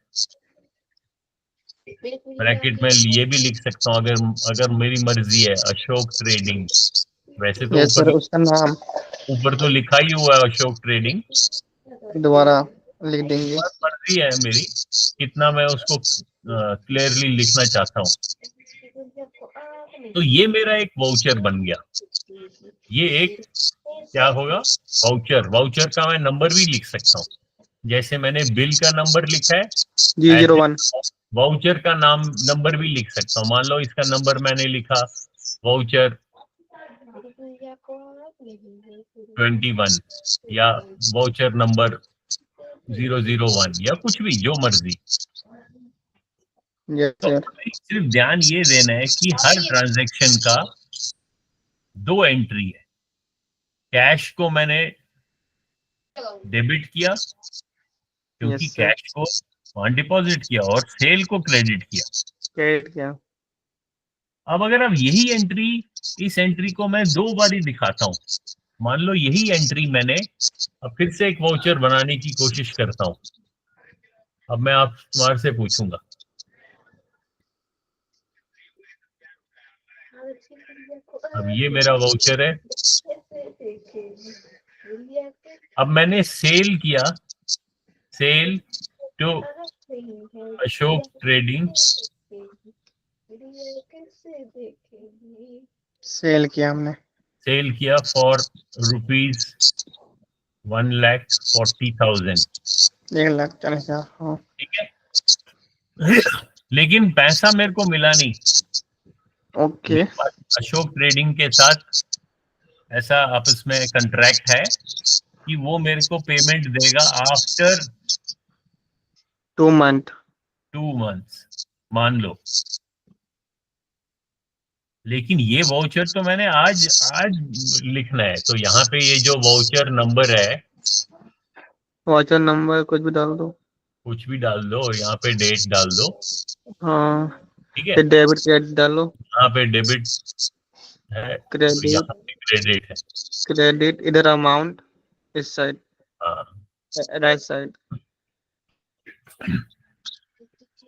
ब्रैकेट में ये भी लिख सकता हूँ अगर मेरी मर्जी है, अशोक ट्रेडिंग। वैसे तो यस सर, उसका नाम ऊपर तो लिखा ही हुआ है अशोक ट्रेडिंग। दोबारा लिख देंगे। मर्जी है मेरी कितना मैं उसको क्लियरली लिखना चाहता हूँ। तो ये मेरा एक वाउचर बन गया। ये एक क्या होगा? वाउचर का मैं नंबर भी लिख सकता हूँ। जैसे मैंने बिल का नंबर लिखा है, 001, वाउचर का नंबर भी लिख सकता हूँ। मान लो इसका नंबर मैंने लिखा वाउचर 21, या वाउचर नंबर 001, या कुछ भी, जो मर्जी। यस तो सर, सिर्फ ध्यान ये देना है कि हर ट्रांजैक्शन का 2 एंट्री है। कैश को मैंने डेबिट किया क्योंकि यस सर, कैश को वहां डिपॉजिट किया, और सेल को क्रेडिट किया। क्रेडिट क्या, अब अगर अब इस एंट्री को मैं 2 बारी दिखाता हूं, मान लो यही एंट्री मैंने अब फिर से एक वाउचर बनाने की कोशिश करता हूं। अब मैं आप तुम्हारे से पूछूंगा, अब ये मेरा वाउचर है। अब मैंने सेल किया, sale to Ashok trading, sale किया हमने। सेल किया फॉर ₹1,40,000। 1,40,000। हाँ। ठीक है, लेकिन पैसा मेरे को मिला नहीं। ओके। मेरे पास अशोक ट्रेडिंग के साथ ऐसा आपस में कंट्रैक्ट है कि वो मेरे को पेमेंट देगा आफ्टर 2 मंथ। 2 मंथ्स, मान लो। लेकिन ये वाउचर तो मैंने आज आज लिखना है, तो यहाँ पे ये जो वाउचर नंबर है, वाचर नंबर कुछ भी डाल दो। कुछ भी डाल दो और यहाँ पे डेट डाल दो। हाँ, ठीक है, फिर डेबिट क्रेडिट डालो। यहाँ पे डेबिट है तो क्रेडिट, यहाँ पे क्रेडिट है। क्रेडिट इधर अमाउंट, इस साइड, हाँ, राइट साइड।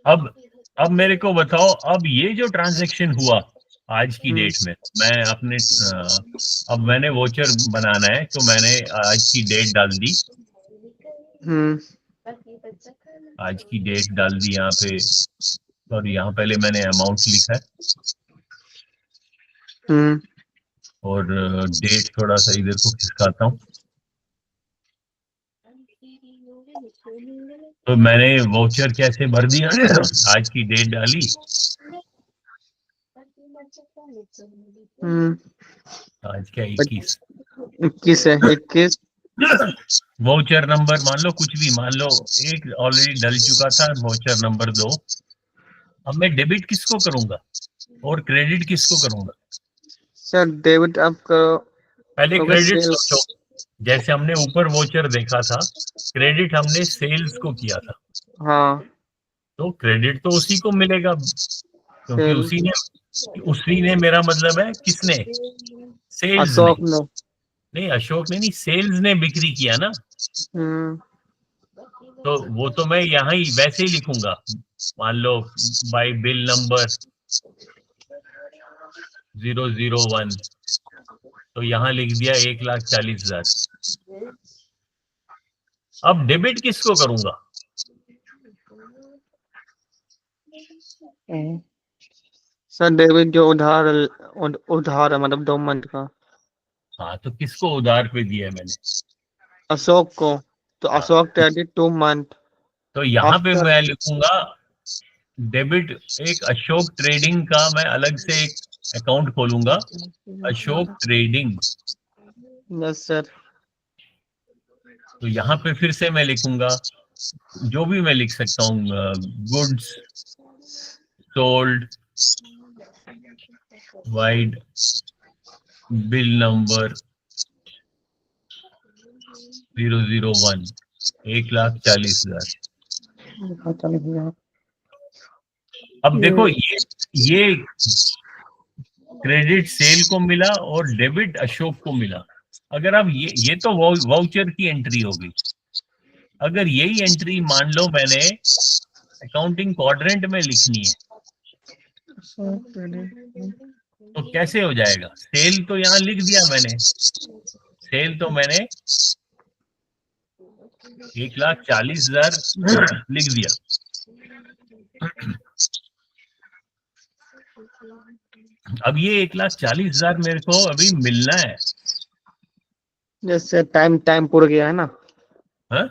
अब मेरे को बताओ, अब ये जो ट्रांजैक्शन हुआ आज की डेट में, मैं अपने अब मैंने वोचर बनाना है तो मैंने आज की डेट डाल दी। आज की डेट डाल दी यहाँ पे, और यहाँ पहले मैंने अमाउंट लिखा है और डेट थोड़ा सा इधर को खिसकाता हूँ। तो मैंने वाउचर कैसे भर दिया, आज की डेट डाली। आज क्या 21 21 है, 21। वाउचर नंबर मान लो, कुछ भी मान लो, एक ऑलरेडी डल चुका था, वाउचर नंबर 2। अब मैं डेबिट किसको करूंगा और क्रेडिट किसको करूंगा? सर डेबिट आप करो, पहले क्योंकि क्रेडिट सेल। सोचो, जैसे हमने ऊपर वाउचर देखा था, क्रेडिट हमने सेल्स को किया था, हाँ, तो क्रेडिट तो उसी को मिलेगा, क्योंकि सेल उसी ने मेरा मतलब है, किसने? सेल्स ने। अशोक ने। नहीं, अशोक ने नहीं, सेल्स ने बिक्री किया ना। तो वो तो मैं यहाँ ही वैसे ही लिखूंगा, मान लो बाय बिल नंबर 001, तो यहाँ लिख दिया 1,40,000। अब डेबिट किसको करूंगा? सर डेबिट जो उधार है, मतलब 2 मंथ का। हाँ, तो किसको उधार पे दिया है मैंने? अशोक को। तो हाँ, अशोक क्रेडिट 2 मंथ तो यहाँ पे आफ्टर। मैं लिखूंगा डेबिट, एक अशोक ट्रेडिंग का मैं अलग से एक अकाउंट खोलूंगा, अशोक ट्रेडिंग। Yes sir. तो यहाँ पे फिर से मैं लिखूंगा जो भी मैं लिख सकता हूँ, goods sold wide bill number 001, 1,40,000। अब देखो, ये क्रेडिट सेल को मिला और डेबिट अशोक को मिला। अगर अब ये तो वाउचर की एंट्री हो गई। अगर यही एंट्री मान लो मैंने अकाउंटिंग क्वाड्रेंट में लिखनी है, तो कैसे हो जाएगा? सेल तो यहाँ लिख दिया मैंने, सेल तो मैंने 1,40,000 लिख दिया। अब ये 1,40,000 मेरे को अभी मिलना है। जैसे टाइम पूरा गया है ना। हाँ?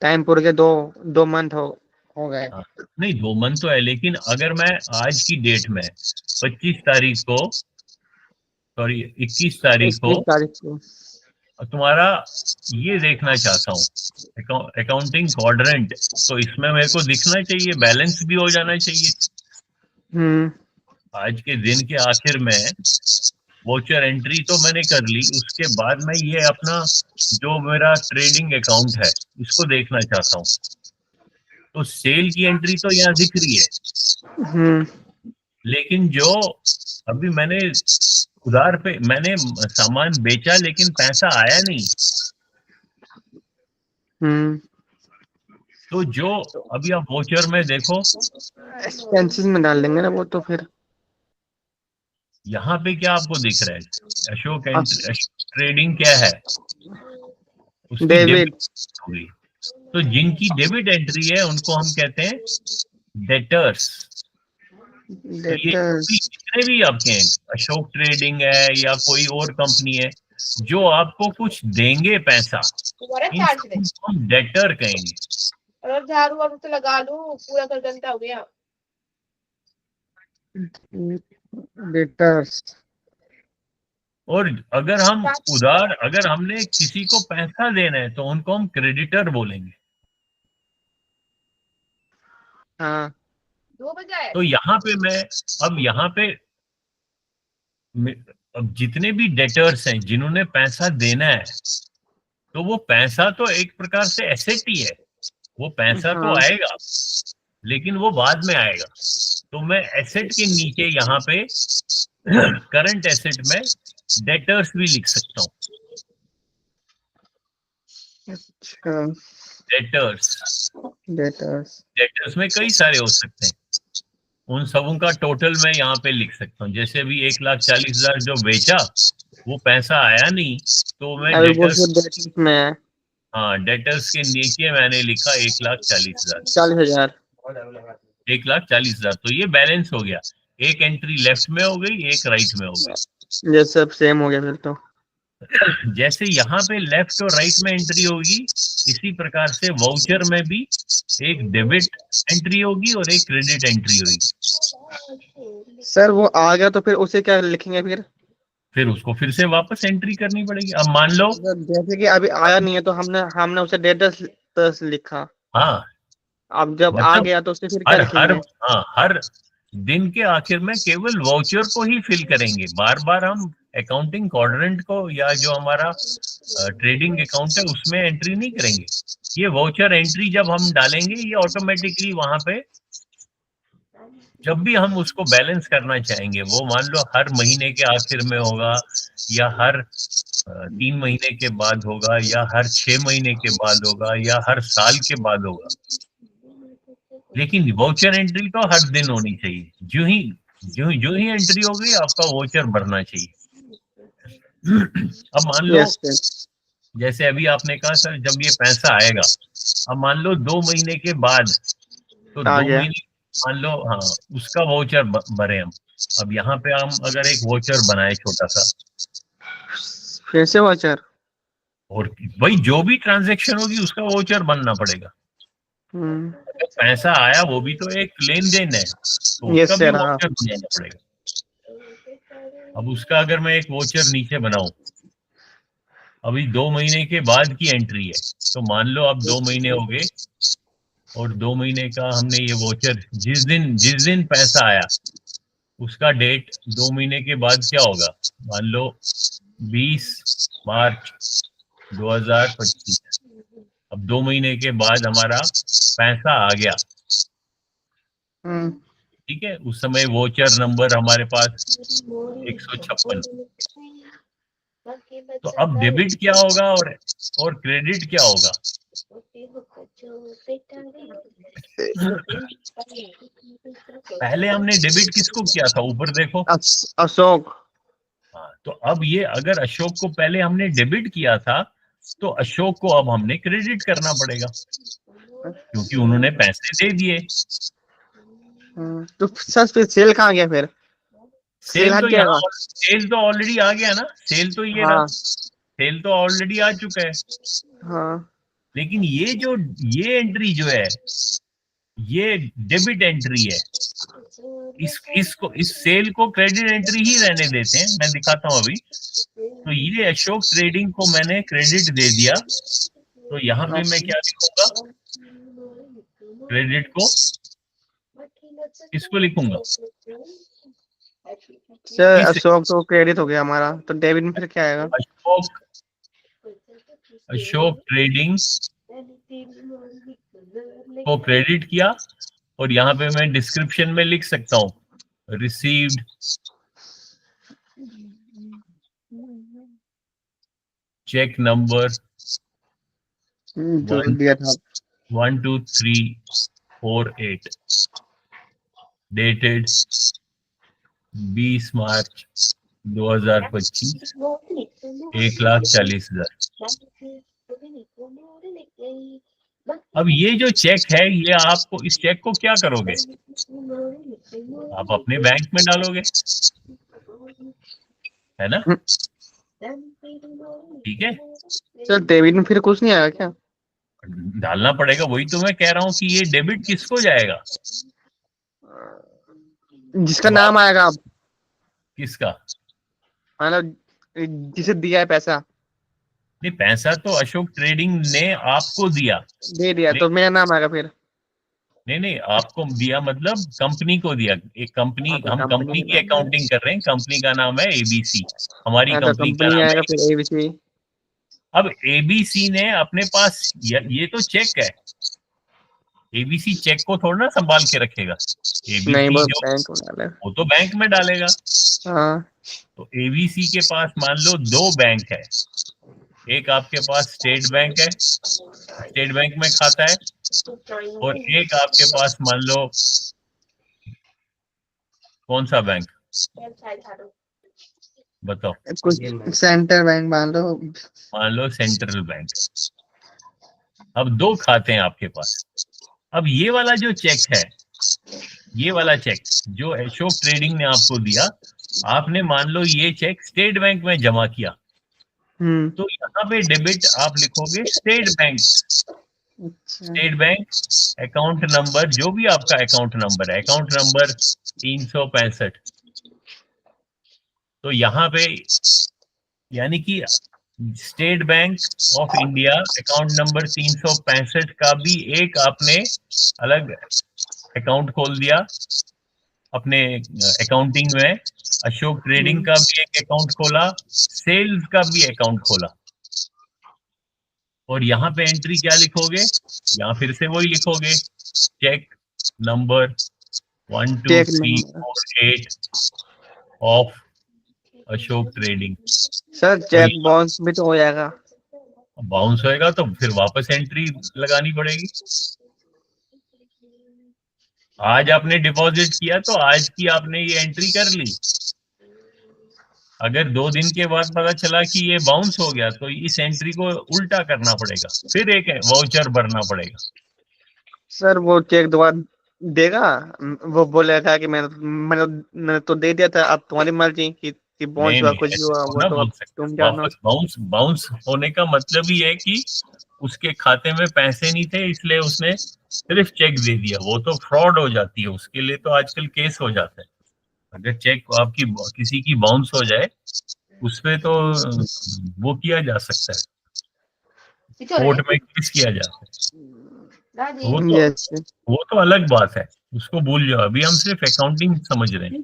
टाइम पूरा गया, 2 मंथ हो गए। हाँ, नहीं 2 मंथ तो है, लेकिन अगर मैं आज की डेट में 25 तारीख को, सॉरी 21 तारीख को 21 तारीख को। तुम्हारा ये देखना चाहता हूँ अकाउंटिंग क्वाड्रेंट, तो इसमें मेरे को दिखना चाहिए, बैलेंस भी हो जाना चाहिए। आज के दिन के आखिर में वोचर एंट्री तो मैंने कर ली, उसके बाद मैं ये अपना जो मेरा ट्रेडिंग अकाउंट है इसको देखना चाहता हूँ। तो सेल की एंट्री तो यहाँ दिख रही है, लेकिन जो अभी मैंने उधार पे मैंने सामान बेचा लेकिन पैसा आया नहीं, तो जो अभी आप वोचर में देखो, एक्सपेंसेस में डाल देंगे ना वो तो फिर। यहाँ पे क्या आपको दिख रहा है? अशोक ट्रेडिंग क्या है? उसकी डेबिट। डेबिट होगी। तो जिनकी डेबिट एंट्री है उनको हम कहते हैं डेटर्स। तो ये डेटर्स। जितने भी आपके हैं, अशोक ट्रेडिंग है या कोई और कंपनी है, जो आपको कुछ देंगे पैसा, दोबारा इन चार्ज दे सबको हम डेटर कहेंगे। और झाड़ू वाड़ू तो लगा लूं, पूरा घर गंदा हो गया। डेटर्स। और अगर हम अगर हमने किसी को पैसा देना है तो उनको हम क्रेडिटर बोलेंगे। हाँ। 2 बजे आया। तो यहाँ पे अब यहाँ पे अब जितने भी डेटर्स हैं जिन्होंने पैसा देना है, तो वो पैसा तो एक प्रकार से एसेट ही है, वो पैसा तो हाँ। आएगा, लेकिन वो बाद में आएगा। तो मैं एसेट के नीचे यहाँ पे करंट एसेट में डेटर्स भी लिख सकता हूँ। अच्छा। Debtors debtors. में कई सारे हो सकते हैं, उन सबों का टोटल मैं यहाँ पे लिख सकता हूँ। जैसे अभी 1,40,000 जो बेचा, वो पैसा आया नहीं, तो मैं अभी वो डेटर्स, सब डेटर्स में है। हाँ, डेटर्स के नीचे मैंने लिखा 1,40,000। 40,000। 1,40,000, तो ये बैलेंस हो गया। एक एंट्री लेफ्ट में हो गई, एक राइट में हो गई। ये सब सेम हो गया फिर तो। जैसे यहाँ पे लेफ्ट और राइट में एंट्री होगी, इसी प्रकार से वाउचर में भी एक डेबिट एंट्री होगी और एक क्रेडिट एंट्री होगी। सर वो आ गया तो फिर उसे क्या लिखेंगे फिर उसको फिर से वापस एंट्री करनी पड़ेगी। अब मान लो, जैसे कि अभी आया नहीं है तो हमने हमने उसे डेटर्स लिखा। हाँ, अब जब आ मतलब गया तो उसे फिर क्या लिखेंगे? हर दिन के आखिर में केवल वाउचर को ही फिल करेंगे। बार बार हम अकाउंटिंग क्वाड्रेंट को या जो हमारा ट्रेडिंग अकाउंट है उसमें एंट्री नहीं करेंगे। ये वाउचर एंट्री जब हम डालेंगे, ये ऑटोमेटिकली वहां पे जब भी हम उसको बैलेंस करना चाहेंगे, वो मान लो हर महीने के आखिर में होगा, या हर 3 महीने के बाद होगा, या हर 6 महीने के बाद होगा, या हर साल के बाद होगा, लेकिन वाउचर एंट्री तो हर दिन होनी चाहिए। जो ही एंट्री हो गई, आपका वाउचर भरना चाहिए। अब मान लो, यस सर। जैसे अभी आपने कहा सर जब ये पैसा आएगा, अब मान लो 2 महीने के बाद, तो आ 2 गया। महीने मान लो, हाँ, उसका वाउचर भरे हम। अब यहाँ पे हम अगर एक वाउचर बनाए छोटा सा, फिर से वाचर। और भाई जो भी ट्रांजैक्शन होगी उसका वाउचर बनना पड़ेगा। पैसा आया वो भी तो एक लेन देन है, तो यस उसका भी सर। हाँ। वाउचर बनाना पड़ेगा। अब उसका अगर मैं एक वाउचर नीचे बनाऊं, अभी 2 महीने के बाद की एंट्री है, तो मान लो अब 2 महीने हो गए, और 2 महीने का हमने ये वाउचर, जिस दिन पैसा आया उसका डेट 2 महीने के बाद क्या होगा, मान लो 20 मार्च 2025। अब 2 महीने के बाद हमारा पैसा आ गया, ठीक है। उस समय वोचर नंबर हमारे पास 156। तो अब डेबिट क्या होगा और क्रेडिट क्या होगा? पहले हमने डेबिट किसको किया था, ऊपर देखो। अशोक। हाँ, तो अब ये अगर अशोक को पहले हमने डेबिट किया था, तो अशोक को अब हमने क्रेडिट करना पड़ेगा, क्योंकि उन्होंने पैसे दे दिए। तो सर फिर सेल कहाँ गया फिर? सेल हट जाएगा। सेल तो ऑलरेडी आ गया ना, सेल तो ये रहा, सेल तो ऑलरेडी आ चुका है। हाँ। लेकिन ये एंट्री जो है, ये डेबिट एंट्री है। इस सेल को क्रेडिट एंट्री ही रहने देते हैं, मैं दिखाता हूं अभी। तो ये अशोक ट्रेडिंग को मैंने क्रेडिट दे दिया, तो यहाँ पे मैं क्या लिखूंगा, क्रेडिट को इसको लिखूंगा। सर अशोक तो क्रेडिट हो गया हमारा, तो डेबिट में फिर क्या आएगा? अशोक ट्रेडिंग को क्रेडिट किया, और यहाँ पे मैं डिस्क्रिप्शन में लिख सकता हूँ रिसीव्ड चेक नंबर 12348 dated 20 मार्च 2025 1,40,000। अब ये जो चेक है, ये आपको, इस चेक को क्या करोगे? आप अपने बैंक में डालोगे, है ना? ठीक है, सर डेबिट में फिर कुछ नहीं आएगा क्या? डालना पड़ेगा। वही तो मैं कह रहा हूँ कि ये डेबिट किसको जाएगा? जिसका अब नाम आप, आएगा आप, किसका? मतलब जिसे दिया है पैसा, नहीं, पैसा तो अशोक ट्रेडिंग ने आपको दिया। दे दिया तो मेरा नाम आएगा फिर। नहीं नहीं, आपको दिया मतलब कंपनी को दिया। एक कंपनी, अच्छा हम कंपनी कंपनी का की नाम है। अकाउंटिंग कर रहे हैं, कंपनी का नाम है एबीसी। हमारी हाँ तो कंपनी का कंपनी नाम आएगा है। फिर ABC। अब एबीसी ने अपने पास, ये तो चेक है, एबीसी चेक को थोड़ा ना संभाल के रखेगा। नहीं एबीसी वो जो, बैंक में डाले। वो तो बैंक में डालेगा। हाँ। तो एबीसी के पास मान लो दो बैंक है। एक आपके पास स्टेट बैंक है, स्टेट बैंक में खाता है, और एक आपके पास मान लो कौन सा बैंक, बताओ? कुछ सेंट्रल बैंक मान लो। मान लो सेंट्रल बैंक। अब दो खाते हैं आपके पास। अब ये वाला जो चेक है, ये वाला चेक जो अशोक ट्रेडिंग ने आपको दिया, आपने मान लो ये चेक स्टेट बैंक में जमा किया, तो यहाँ पे डेबिट आप लिखोगे स्टेट बैंक। अच्छा। स्टेट बैंक अकाउंट नंबर, जो भी आपका अकाउंट नंबर है, अकाउंट नंबर 365। तो यहाँ पे यानी कि state bank of India account number 365 का भी एक आपने अलग अकाउंट खोल दिया अपने अकाउंटिंग में। अशोक ट्रेडिंग का भी एक अकाउंट खोला, सेल्स का भी अकाउंट खोला। और यहाँ पे एंट्री क्या लिखोगे? यहाँ फिर से वही लिखोगे, cheque number 1 2 cheque 3 number. 4 8 of Ashok trading. Sir cheque bounce भी तो हो जाएगा। बाउंस होएगा तो फिर वापस एंट्री लगानी पड़ेगी। आज आपने डिपॉजिट किया तो आज की आपने ये एंट्री कर ली। अगर 2 दिन के बाद पता चला कि ये बाउंस हो गया, तो इस एंट्री को उल्टा करना पड़ेगा, फिर एक वाउचर भरना पड़ेगा। सर वो चेक दोबारा देगा? वो बोलेगा कि मैंने तो दे दिया था, अब तुम्हारी मर्जी कि बाउंस नहीं हुआ नहीं, कुछ भी ऐसे हुआ तो वो ना तो बोल अब सकते। तुम जानो। वापस बाउंस, बाउंस होने का मतलब ही है कि उसके खाते में पैसे नहीं थे, इसलिए उसने सिर्फ चेक दे दिया। वो तो फ्रॉड हो जाती है, उसके लिए तो आजकल केस हो जाता है। अगर चेक आपकी किसी की बाउंस हो जाए, उसपे तो वो किया जा सकता है, कोर्ट में केस किया जा सकता है। यस वो तो अलग बात है, उसको भूल जाओ। अभी हम सिर्फ अकाउंटिंग समझ रहे हैं।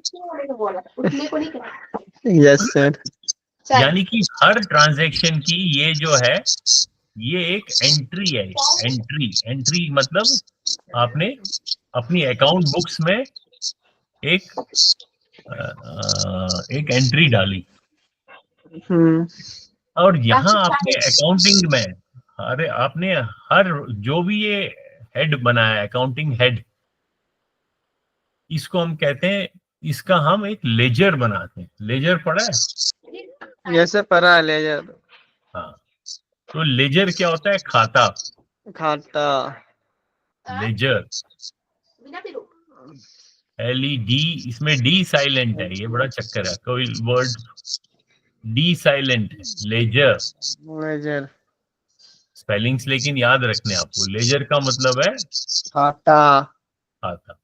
Yes sir. यानी कि हर ट्रांजैक्शन की ये जो है, ये एक एंट्री है। एंट्री, एंट्री मतलब आपने अपनी अकाउंट बुक्स में एक एक एंट्री डाली। और यहाँ आपने अकाउंटिंग में, अरे आपने हर, जो भी ये हेड बनाया, अकाउंटिंग हेड, इसको हम कहते हैं, इसका हम एक लेजर बनाते हैं। लेजर पढ़ा है? यस सर पढ़ा है लेजर। हाँ, तो लेजर क्या होता है? खाता। खाता। लेजर, LED, इसमें डी साइलेंट है, ये बड़ा चक्कर है, कोई वर्ड डी साइलेंट है। Ledger ledger. स्पेलिंग्स लेकिन याद रखने आपको। लेजर का मतलब है खाता। खाता।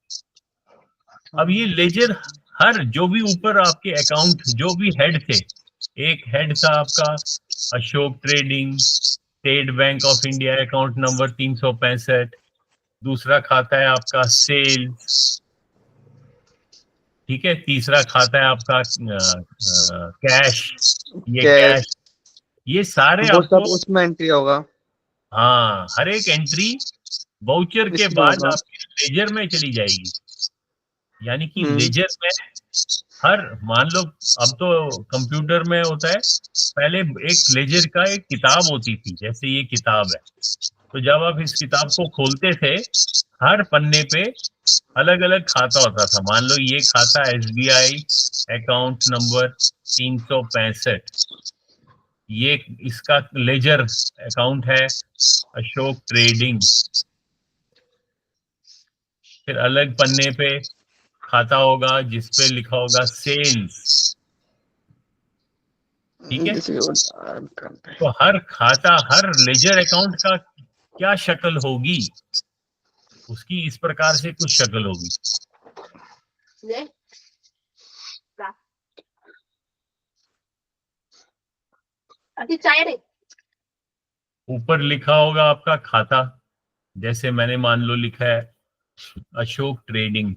अब ये लेजर, हर जो भी ऊपर आपके अकाउंट, जो भी हेड थे, एक हेड था आपका Ashok trading, state bank of India account number 365। दूसरा खाता है आपका सेल्स, ठीक है। तीसरा खाता है आपका कैश, ये कैश। ये सारे वो सब आपको, उसमें एंट्री होगा। हाँ, हर एक एंट्री वाउचर के इसमें बाद होगा। आपके लेजर में चली जाएगी। यानी कि लेजर में हर, मान लो अब तो कंप्यूटर में होता है, पहले एक लेजर का एक किताब होती थी, जैसे ये किताब है। तो जब आप इस किताब को खोलते थे, हर पन्ने पे अलग अलग खाता होता था। मान लो ये खाता SBI अकाउंट नंबर 365, ये इसका लेजर अकाउंट है अशोक ट्रेडिंग। फिर अलग पन्ने पे खाता होगा जिसपे लिखा होगा सेल्स। ठीक है, तो हर खाता, हर लेजर अकाउंट का क्या शक्ल होगी, उसकी इस प्रकार से कुछ शक्ल होगी। ले अभी चाय रे ऊपर लिखा होगा आपका खाता, जैसे मैंने मान लो लिखा है अशोक ट्रेडिंग।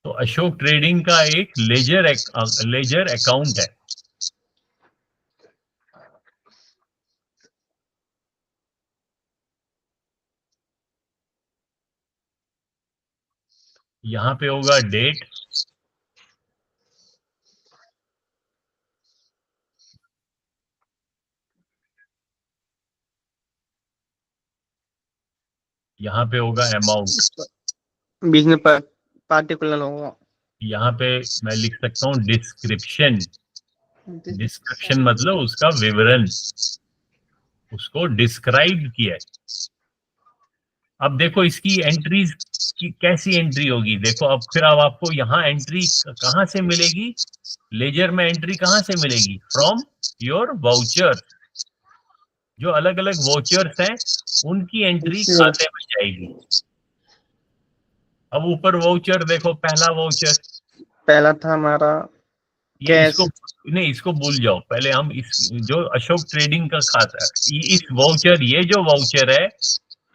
तो अशोक ट्रेडिंग का एक लेजर अकाउंट है। यहां पे होगा डेट, यहाँ पे होगा अमाउंट, बीच में पार्टिकुलर होगा। यहाँ पे मैं लिख सकता हूँ डिस्क्रिप्शन। डिस्क्रिप्शन मतलब उसका विवरण, उसको डिस्क्राइब किया है। अब देखो इसकी एंट्रीज की कैसी एंट्री होगी। देखो अब फिर अब आपको यहाँ एंट्री कहाँ से मिलेगी, लेजर में एंट्री कहाँ से मिलेगी, फ्रॉम योर वाउचर। जो अलग अलग वाउचर्स हैं उनकी एंट्री खाते में जाएगी। अब ऊपर वाउचर देखो, पहला वाउचर, पहला था हमारा ये कैश। इसको नहीं, इसको भूल जाओ। पहले हम इस जो अशोक ट्रेडिंग का खाता है, इस वाउचर, ये जो वाउचर है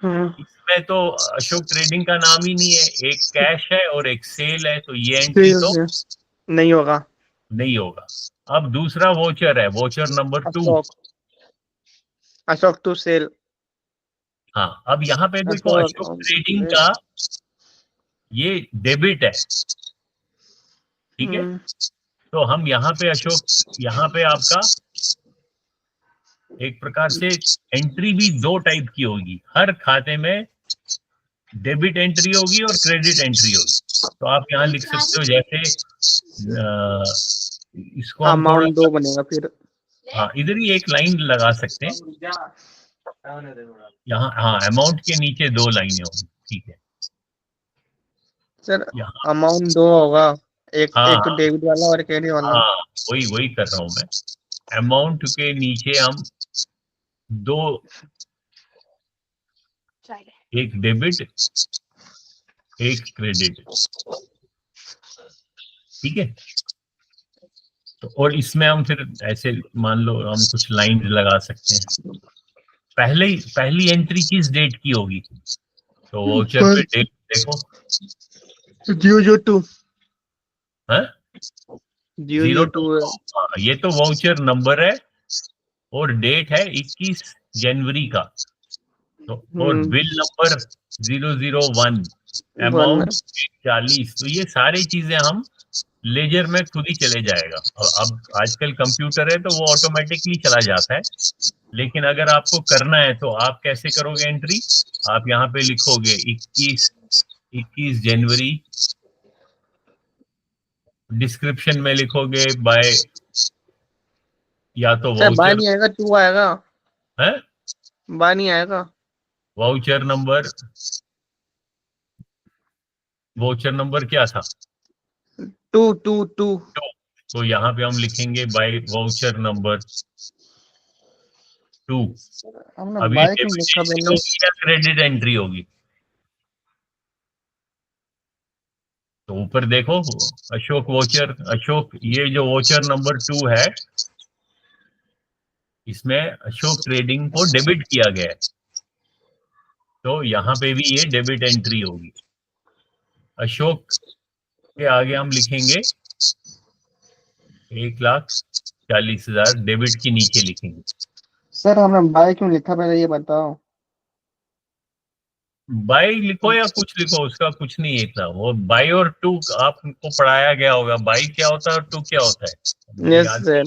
इसमें तो अशोक ट्रेडिंग का नाम ही नहीं है। एक कैश है और एक सेल है, तो ये एंट्री तो नहीं होगा, नहीं होगा। अब दूसरा वाउचर है, voucher number 2। Ashok to sale. हाँ, अब यहाँ पे देखो अशोक ट्रेडिंग का ये डेबिट है। ठीक है, तो हम यहाँ पे अशोक, यहाँ पे आपका एक प्रकार से एंट्री भी दो टाइप की होगी। हर खाते में डेबिट एंट्री होगी और क्रेडिट एंट्री होगी। तो आप यहाँ लिख सकते हो, जैसे इसको हम अमाउंट दो बनेगा फिर। हाँ, इधर ही एक लाइन लगा सकते हैं यहाँ। हाँ, अमाउंट के नीचे दो लाइनें होंगी। ठीक है सर, अमाउंट दो होगा, एक तो डेबिट वाला और क्रेडिट वाला। हाँ, वही कर रहा हूँ मैं। अमाउंट के नीचे हम दो, एक डेबिट एक क्रेडिट। ठीक है, तो और इसमें हम फिर ऐसे मान लो हम कुछ लाइन लगा सकते हैं। पहली एंट्री किस डेट की होगी, तो वाउचर पे डेट देखो 002। हाँ 002। ये तो वाउचर नंबर है और डेट है 21 जनवरी का। तो और बिल नंबर 001, अमाउंट 40। तो ये सारी चीजें हम लेजर में खुद ही चले जाएगा। अब आजकल कंप्यूटर है तो वो ऑटोमेटिकली चला जाता है, लेकिन अगर आपको करना है तो आप कैसे करोगे एंट्री। आप यहाँ पे लिखोगे 21 जनवरी, डिस्क्रिप्शन में लिखोगे बाय, या तो बाय नहीं आएगा, 2 आएगा है, बाय नहीं आएगा। वाउचर नंबर क्या था, 2। तो यहाँ पे हम लिखेंगे बाय वाउचर नंबर 2। अभी डेबिट एंट्री होगी या क्रेडिट एंट्री होगी, तो ऊपर देखो अशोक वाउचर, अशोक, ये जो वाउचर नंबर 2 है इसमें अशोक ट्रेडिंग को डेबिट किया गया है, तो यहाँ पे भी ये डेबिट एंट्री होगी। अशोक के आगे हम लिखेंगे 1,40,000, डेबिट के नीचे लिखेंगे। सर हमने बाय क्यों लिखा, पहले ये बताओ। बाय लिखो या कुछ लिखो, उसका कुछ नहीं है इतना। वो बाय और टू आपको पढ़ाया गया होगा, बाय क्या होता है और टू क्या होता है। Yes sir.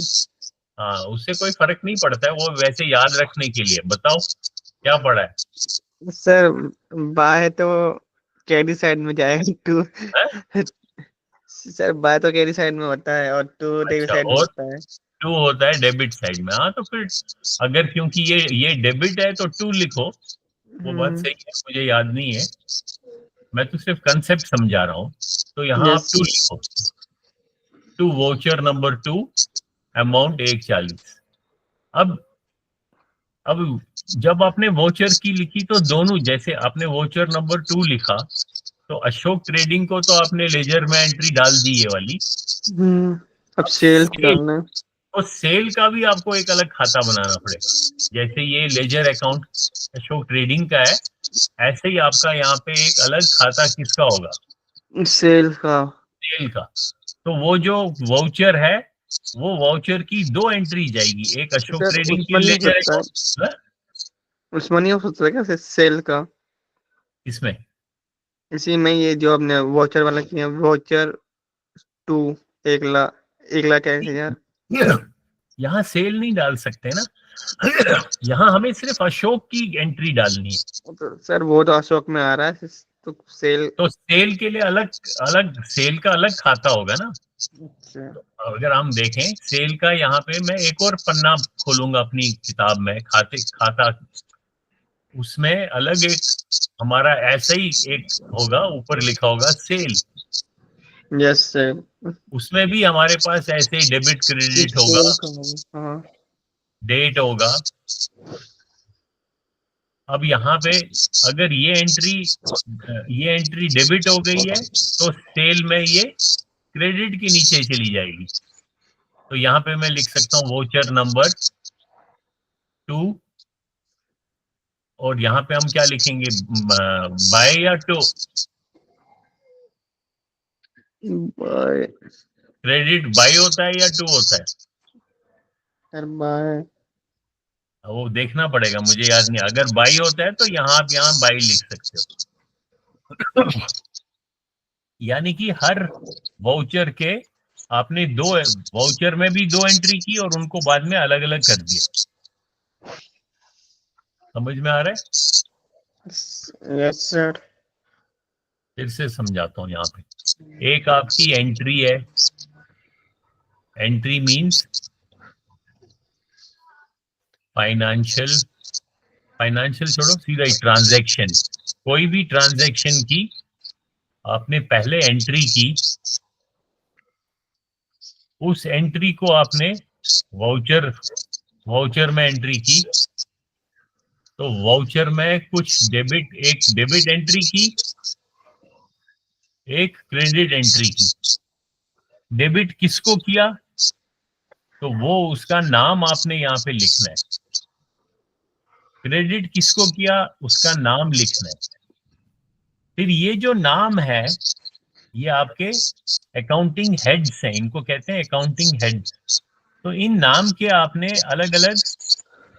हाँ, उससे कोई फर्क नहीं पड़ता है, वो वैसे याद रखने के लिए। बताओ क्या पढ़ा है। सर बाय तो कैरी साइड में जाएगा टू। है? सर बाय तो कैरी साइड में होता है और टू डेबिट अच्छा, साइड में और होता है। 2 होता है डेबिट साइड में। हाँ, तो फिर अगर क्योंकि ये डेबिट है तो 2 लिखो। वो बात सही है, मुझे याद नहीं है, मैं तो सिर्फ कंसेप्ट समझा रहा हूँ। तो यहाँ आप यस 2 लिखो, टू वाउचर नंबर 2, अमाउंट 140। अब जब आपने वाउचर की लिखी तो दोनों, जैसे आपने वाउचर नंबर 2 लिखा तो अशोक ट्रेडिंग को तो आपने लेजर में एंट्री डाल दी ये वाली। अब अब सेल सेल, डालना है। तो सेल का भी आपको एक अलग खाता बनाना पड़ेगा। जैसे ये लेजर अकाउंट अशोक ट्रेडिंग का है, ऐसे ही आपका यहाँ पे एक अलग खाता किसका होगा? सेल का। सेल का। तो वो जो वाउचर है, वो वाउचर की 2 एंट्री जाएगी, एक अशोक सर ट्रेडिंग के उसमें नहीं हो लेजर सकता है, अकाउंट। उसमें नहीं हो सकता है क्या सेल का? इसमें इसी में ये जो आपने वॉचर वाला किया, वॉचर टू 1,40,000। यहाँ सेल नहीं डाल सकते ना। यहाँ हमें सिर्फ अशोक की एंट्री डालनी है। तो सर वो तो अशोक में आ रहा है, तो सेल। तो सेल के लिए अलग अलग, सेल का अलग खाता होगा ना। अच्छा। अगर हम देखें सेल का, यहाँ पे मैं एक और पन्ना खोलूंगा अपनी किताब में, खाता, उसमें अलग एक हमारा ऐसा ही एक होगा, ऊपर लिखा होगा सेल। Yes sir. उसमें भी हमारे पास ऐसे ही डेबिट क्रेडिट होगा, सेल का होगा, हाँ। डेट होगा। अब यहाँ पे अगर ये एंट्री डेबिट हो गई है तो सेल में ये क्रेडिट के नीचे चली जाएगी। तो यहाँ पे मैं लिख सकता हूँ वाउचर नंबर 2, और यहाँ पे हम क्या लिखेंगे, बाय या टू? बाय। क्रेडिट बाय होता है या टू होता है? Sir by. वो देखना पड़ेगा, मुझे याद नहीं। अगर बाई होता है तो यहाँ आप यहाँ बाई लिख सकते हो। यानी कि हर वाउचर के आपने 2, वाउचर में भी 2 एंट्री की और उनको बाद में अलग अलग कर दिया। समझ में आ रहा है? Yes sir. फिर से समझाता हूँ। यहाँ पे एक आपकी एंट्री है, एंट्री मीन्स फाइनेंशियल छोड़ो, सीधा ही ट्रांजैक्शन। कोई भी ट्रांजैक्शन की आपने पहले एंट्री की, उस एंट्री को आपने वाउचर में एंट्री की, तो वाउचर में कुछ एक डेबिट एंट्री की, एक क्रेडिट एंट्री की। डेबिट किसको किया तो वो उसका नाम आपने यहाँ पे लिखना है। क्रेडिट किसको किया उसका नाम लिखना है। फिर ये जो नाम है ये आपके अकाउंटिंग हेड्स हैं, इनको कहते हैं अकाउंटिंग हेड्स। तो इन नाम के आपने अलग अलग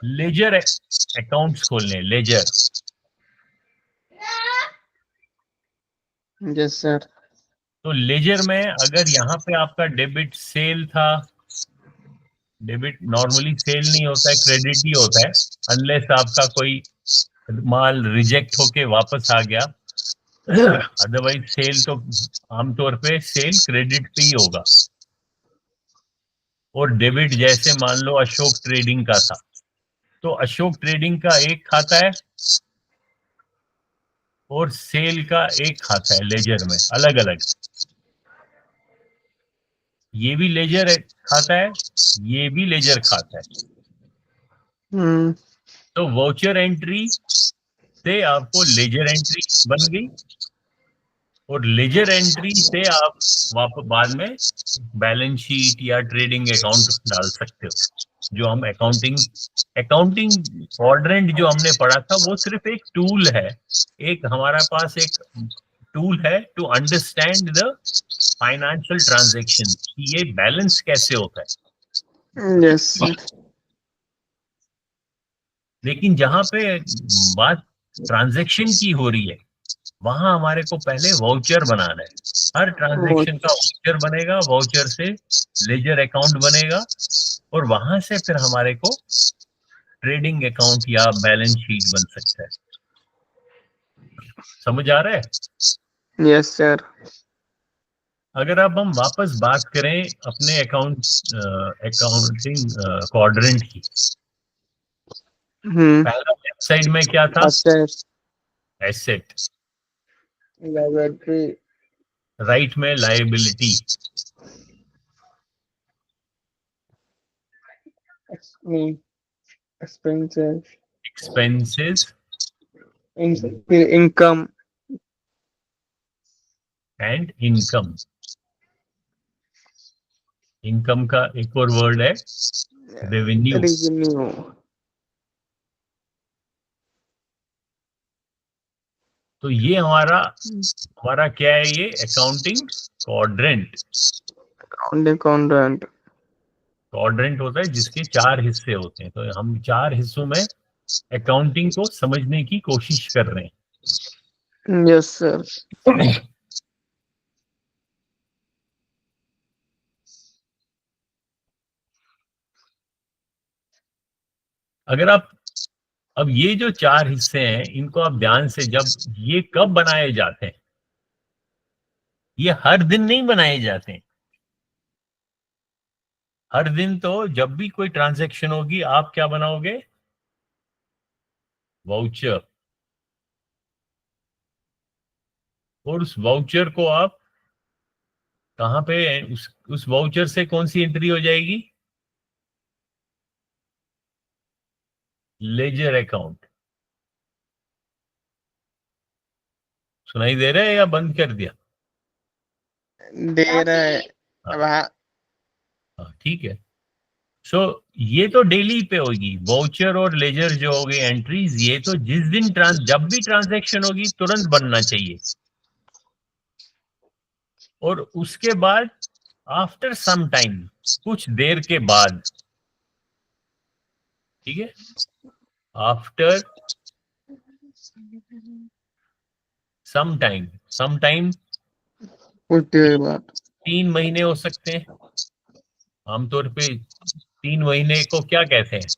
लेजर अकाउंट्स खोलने, लेजर। Yes sir. तो लेजर में अगर यहाँ पे आपका डेबिट सेल था, डेबिट नॉर्मली सेल नहीं होता है, क्रेडिट ही होता है, अनलेस आपका कोई माल रिजेक्ट होके वापस आ गया। अदरवाइज सेल तो आमतौर पे सेल क्रेडिट पे ही होगा। और डेबिट जैसे मान लो अशोक ट्रेडिंग का था, तो अशोक ट्रेडिंग का एक खाता है और सेल का एक खाता है लेजर में, अलग अलग। ये भी लेजर खाता है, ये भी लेजर खाता है। तो वाउचर एंट्री से आपको लेजर एंट्री बन गई, और लेजर एंट्री से आप वापस बाद में बैलेंस शीट या ट्रेडिंग अकाउंट डाल सकते हो। जो हम अकाउंटिंग क्वाड्रेंट जो हमने पढ़ा था वो सिर्फ एक टूल है, एक हमारा पास एक टूल है to understand the financial transaction, ये बैलेंस कैसे होता है। यस। लेकिन जहां पे बात ट्रांजैक्शन की हो रही है वहां हमारे को पहले वाउचर बनाना है। हर ट्रांजैक्शन का वाउचर बनेगा, वाउचर से लेजर अकाउंट बनेगा, और वहां से फिर हमारे को ट्रेडिंग अकाउंट या बैलेंस शीट बन सकता है। समझ आ रहा है? Yes sir. अगर अब हम वापस बात करें अपने अकाउंटिंग क्वाड्रेंट की, पहला लेफ्ट साइड में क्या था? एसेट, लाइब्रेरी, राइट में liability, expenses, expenses income, and income. Income का एक और वर्ड है रेवेन्यू। रेवेन्यू। तो ये हमारा क्या है? ये अकाउंटिंग क्वाड्रेंट। अकाउंटेंट। क्वाड्रेंट होता है जिसके 4 हिस्से होते हैं। तो हम 4 हिस्सों में अकाउंटिंग को समझने की कोशिश कर रहे हैं। Yes sir. अगर आप अब ये जो 4 हिस्से हैं इनको आप ध्यान से, जब ये कब बनाए जाते हैं? ये हर दिन नहीं बनाए जाते हैं। हर दिन तो जब भी कोई ट्रांजैक्शन होगी आप क्या बनाओगे? वाउचर। और उस वाउचर को आप कहां पे, उस वाउचर से कौन सी एंट्री हो जाएगी? Ledger account. सुनाई दे रहा है या बंद कर दिया? दे रहा है। हाँ, ठीक है। सो ये तो डेली पे होगी। वाउचर और लेजर जो हो गई एंट्रीज, ये तो जिस दिन जब भी ट्रांजैक्शन होगी तुरंत बनना चाहिए। और उसके बाद आफ्टर सम टाइम, कुछ देर के बाद, ठीक है, आफ्टर सम टाइम कुछ देर बाद 3 महीने हो सकते हैं। आमतौर पे 3 महीने को क्या कहते हैं?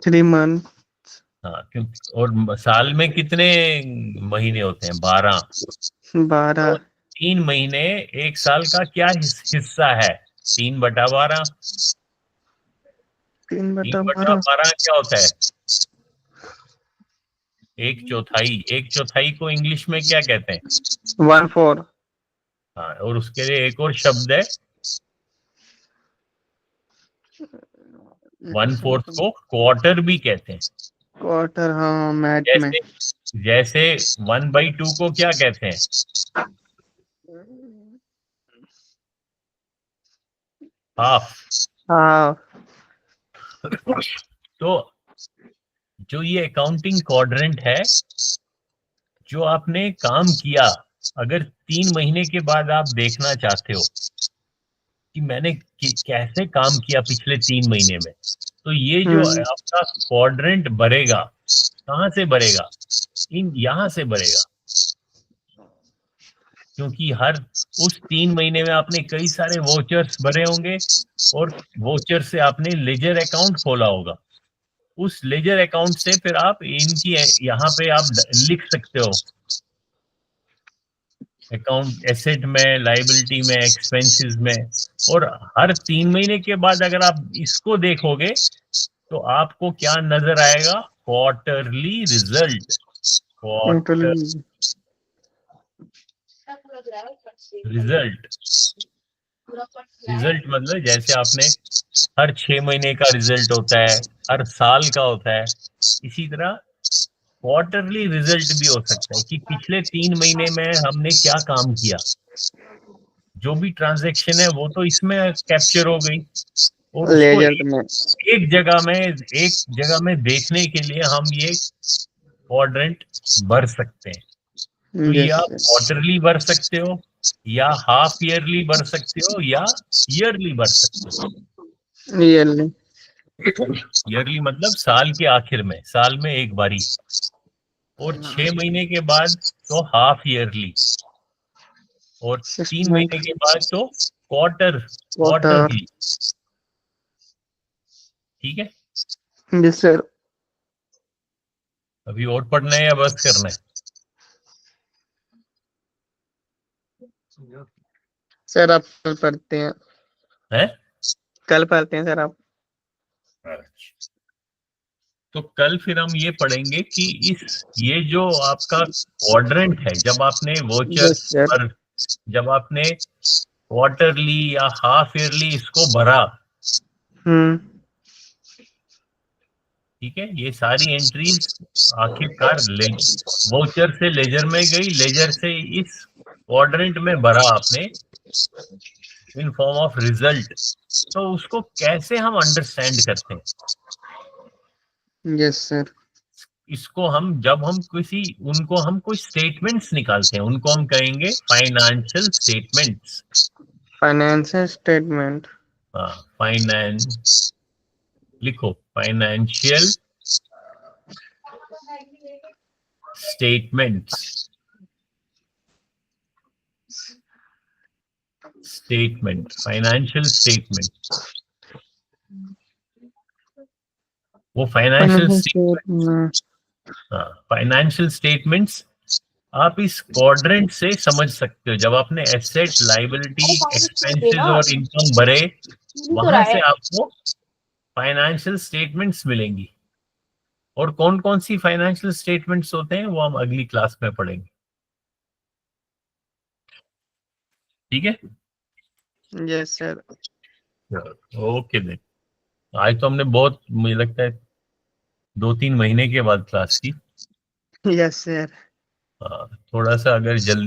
3 मंथ। हाँ, क्योंकि और साल में कितने महीने होते हैं? 12। 12। तो 3 महीने एक साल का क्या हिस्सा है? 3/12। 3/12। 3/12 क्या होता है? 1/4। 1/4 को इंग्लिश में क्या कहते हैं? 1/4। हाँ, और उसके लिए एक और शब्द है, 1/4 को क्वार्टर भी कहते हैं। क्वार्टर। हाँ, मैथ में। जैसे 1/2 को क्या कहते हैं? हाफ। हाँ। तो जो ये अकाउंटिंग क्वाड्रेंट है, जो आपने काम किया, अगर 3 महीने के बाद आप देखना चाहते हो कि मैंने कैसे काम किया पिछले 3 महीने में, तो ये जो आपका क्वाड्रेंट भरेगा, कहां से भरेगा? यहां से भरेगा। क्योंकि उस 3 महीने में आपने कई सारे वोचर्स भरे होंगे और वोचर से आपने लेजर अकाउंट खोला होगा। उस लेजर अकाउंट से फिर आप इनकी यहाँ पे आप लिख सकते हो अकाउंट, एसेट में, लायबिलिटी में, एक्सपेंसेस में। और हर 3 महीने के बाद अगर आप इसको देखोगे तो आपको क्या नजर आएगा? Quarterly result. रिजल्ट मतलब जैसे आपने हर 6 महीने का रिजल्ट होता है, हर साल का होता है, इसी तरह क्वार्टरली रिजल्ट भी हो सकता है कि पिछले 3 महीने में हमने क्या काम किया। जो भी ट्रांजैक्शन है वो तो इसमें कैप्चर हो गई, और उसको एक जगह में देखने के लिए हम ये क्वाड्रेंट भर सकते हैं। तो ये आप क्वार्टरली भर सकते हो, या हाफ ईयरली भर सकते हो, या ईयरली भर सकते हो। ईयरली मतलब साल के आखिर में, साल में एक बारी। और 6 महीने के बाद तो हाफ ईयरली, और 3 महीने के बाद तो क्वार्टरली। ठीक है जी सर। अभी और पढ़ना है या बस करना है? सर आप कल पढ़ते हैं, हैं? कल पढ़ते हैं सर आप। अच्छा। तो कल फिर हम ये पढ़ेंगे कि ये जो आपका क्वाड्रेंट है, जब आपने वोचर्स यस सर। पर, जब आपने क्वार्टरली या हाफ ईयरली इसको भरा, ठीक है, ये सारी एंट्रीज आखिरकार वोचर से लेजर में गई, लेजर से इस क्वाड्रेंट में भरा आपने इन फॉर्म ऑफ रिजल्ट। तो उसको कैसे हम अंडरस्टैंड करते हैं? Yes sir. इसको हम जब हम उनको हम कोई स्टेटमेंट्स निकालते हैं, उनको हम कहेंगे financial statements. Financial statement. Finance, लिखो financial statements. Statement, financial statement, वो फाइनेंशियल स्टेटमेंट्स आप इस क्वाड्रेंट से समझ सकते हो। जब आपने एसेट, लायबिलिटी, एक्सपेंसेस और इनकम भरे, वहां से आपको फाइनेंशियल स्टेटमेंट्स मिलेंगी। और कौन कौन सी फाइनेंशियल स्टेटमेंट्स होते हैं वो हम अगली क्लास में पढ़ेंगे, ठीक है? Yes sir. Okay then. आज तो हमने बहुत, मुझे लगता है 2-3 महीने के बाद क्लास की। Yes sir. थोड़ा सा अगर जल्दी